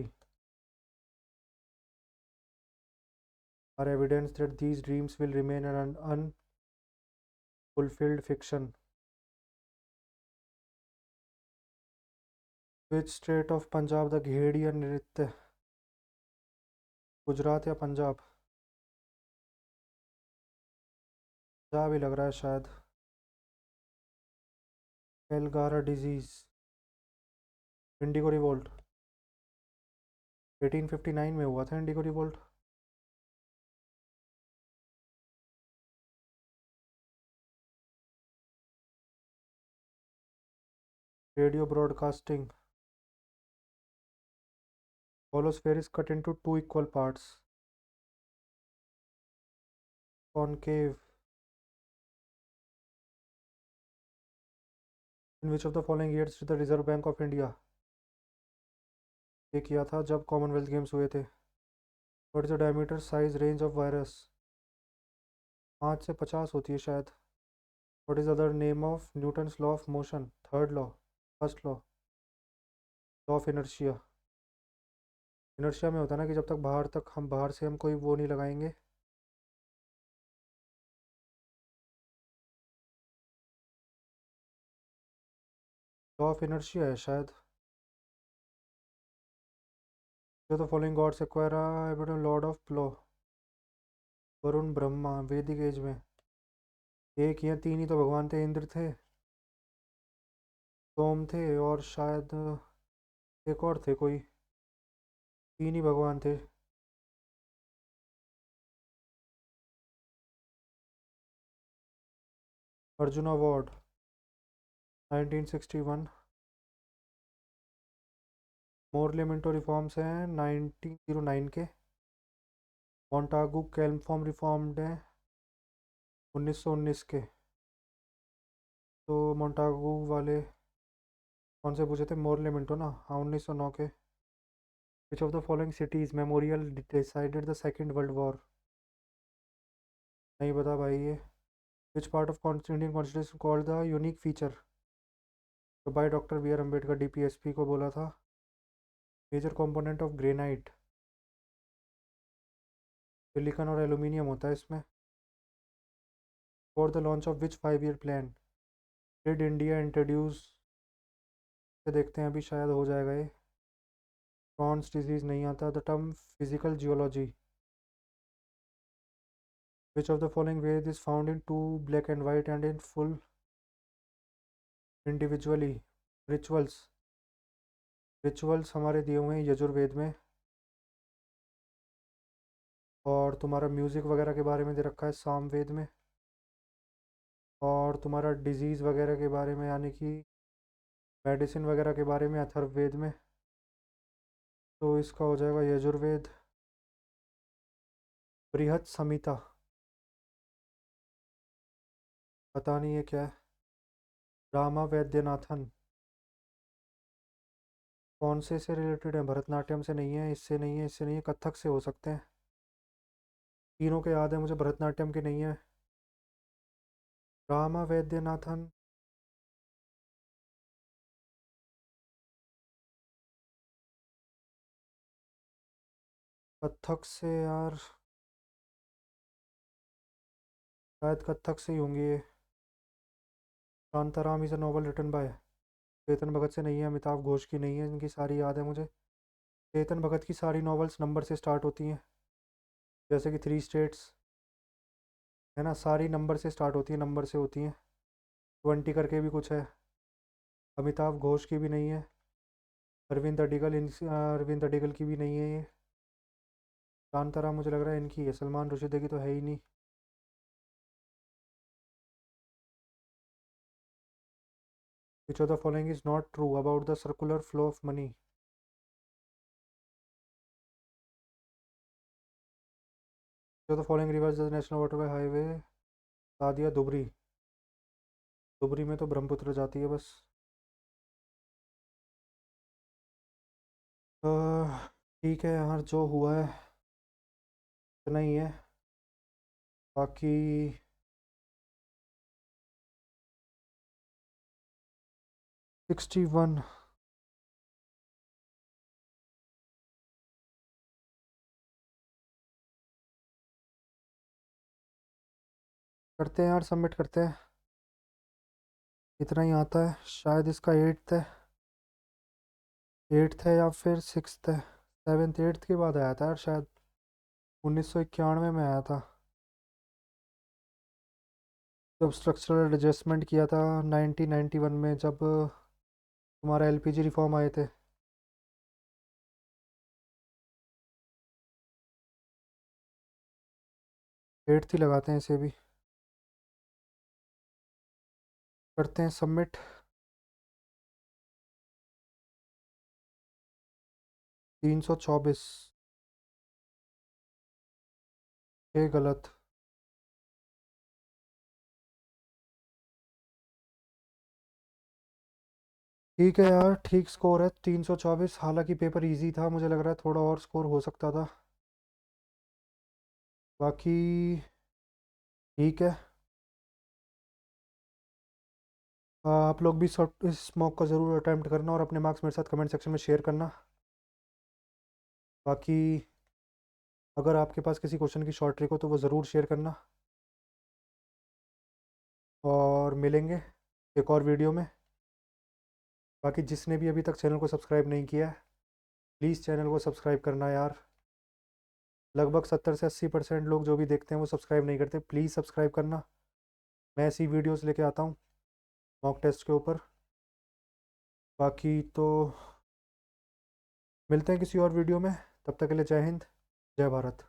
are evidence that these dreams will remain an unfulfilled fiction. Which state of Punjab the घेड़िया नृत्य? गुजरात या पंजाब? पंजाब ही लग रहा है शायद। एल्गारा disease, Indigo revolt 1859 में हुआ था Indigo revolt. Radio broadcasting, holosphere is cut into two equal parts. Concave. In which of the following years did the Reserve Bank of India ये किया था जब कॉमनवेल्थ गेम्स हुए थे? What is the diameter size range of virus? 5 से 50 होती है शायद। What is other name of Newton's law of motion? Third law, first law? Law of inertia. Inertia में होता है ना कि जब तक बाहर से हम कोई वो नहीं लगाएंगे। लॉ ऑफ इनर्शिया है शायद। जो the following gods acquired lord of law? Varun, Brahma. Vedic age में एक या तीन ही तो भगवान थे। इंद्र थे, सोम थे, और शायद एक और थे कोई। तीन ही भगवान थे। Arjun award 1961। Morley Minto reforms हैं 1909 के। मोंटागू कैल्मफॉर्म रिफॉर्म्ड हैं 1919 के। तो मोंटागू वाले कौन से पूछे थे? मोरले मिंटो ना, हाँ 1909 के। Which of the following cities memorial decided the second world war? नहीं पता भाई ये। Which part of Indian constitution called the unique feature? तो by doctor B R Ambedkar, DPSP को बोला था। Major component of granite silicon और एल्यूमिनियम होता है इसमें। For the launch of which 5 year plan did India introduce? देखते हैं अभी शायद हो जाएगा ये। क्रॉन्स डिजीज नहीं आता। The term physical geology. Which of the following Veda is found in two black and white and in full individually? Rituals. Rituals हमारे दिए हुए हैं यजुर्वेद में। और तुम्हारा म्यूज़िक वगैरह के बारे में दे रखा है सामवेद में। और तुम्हारा डिजीज़ वगैरह के बारे में यानी कि मेडिसिन वगैरह के बारे में अथर्ववेद में। तो इसका हो जाएगा यजुर्वेद। बृहत संहिता पता नहीं है क्या है। रामा वैद्यनाथन कौन से रिलेटेड है? भरतनाट्यम से नहीं है, इससे नहीं है, इससे नहीं है। कथक से हो सकते हैं। तीनों के याद है मुझे, भरतनाट्यम के नहीं है। रामा वैद्यनाथन। कथक से यार, शायद कथक से ही होंगे ये। Shantaram is a novel written by? Chetan Bhagat से नहीं है, अमिताभ घोष की नहीं है, इनकी सारी याद है मुझे। चेतन भगत की सारी नॉवेल्स नंबर से स्टार्ट होती हैं, जैसे कि थ्री स्टेट्स है ना, सारी नंबर से स्टार्ट होती है, नंबर से होती हैं। 20 करके भी कुछ है। अमिताभ घोष की भी नहीं है। अरविंद अडिगल की भी नहीं है ये। कांतारा मुझे लग रहा है इनकी है, सलमान रुशिदी की तो है ही नहीं। Which of the following is not true about the circular flow of money? जो the following rivers the national waterway highway? Sadiya Dhubri. Dhubri में तो ब्रह्मपुत्र जाती है बस। ठीक है यार, जो हुआ है इतना ही है। बाकी 61। करते हैं यार, सबमिट करते हैं। इतना ही आता है शायद, इसका एट्थ है या फिर सिक्स्थ है। सेवेंथ एट्थ के बाद आया था यार शायद, 1991 में आया था। जब स्ट्रक्चरल एडजस्टमेंट किया था 1991 में, जब तुम्हारा एलपीजी रिफॉर्म आए थे। एट्थ ही लगाते हैं इसे भी। करते हैं सबमिट। 324। ये गलत। ठीक है यार, ठीक स्कोर है 324। हालांकि पेपर इजी था, मुझे लग रहा है थोड़ा और स्कोर हो सकता था। बाकी ठीक है। आप लोग भी इस मॉक का ज़रूर अटैम्प्ट करना और अपने मार्क्स मेरे साथ कमेंट सेक्शन में शेयर करना। बाकी अगर आपके पास किसी क्वेश्चन की शॉर्ट ट्रिक हो तो वो ज़रूर शेयर करना। और मिलेंगे एक और वीडियो में। बाकी जिसने भी अभी तक चैनल को सब्सक्राइब नहीं किया है, प्लीज़ चैनल को सब्सक्राइब करना यार। लगभग 70 से 80% लोग जो भी देखते हैं वो सब्सक्राइब नहीं करते। प्लीज़ सब्सक्राइब करना। मैं ऐसी वीडियोस लेके आता हूँ मॉक टेस्ट के ऊपर। बाकी तो मिलते हैं किसी और वीडियो में। तब तक के लिए जय हिंद, जय भारत।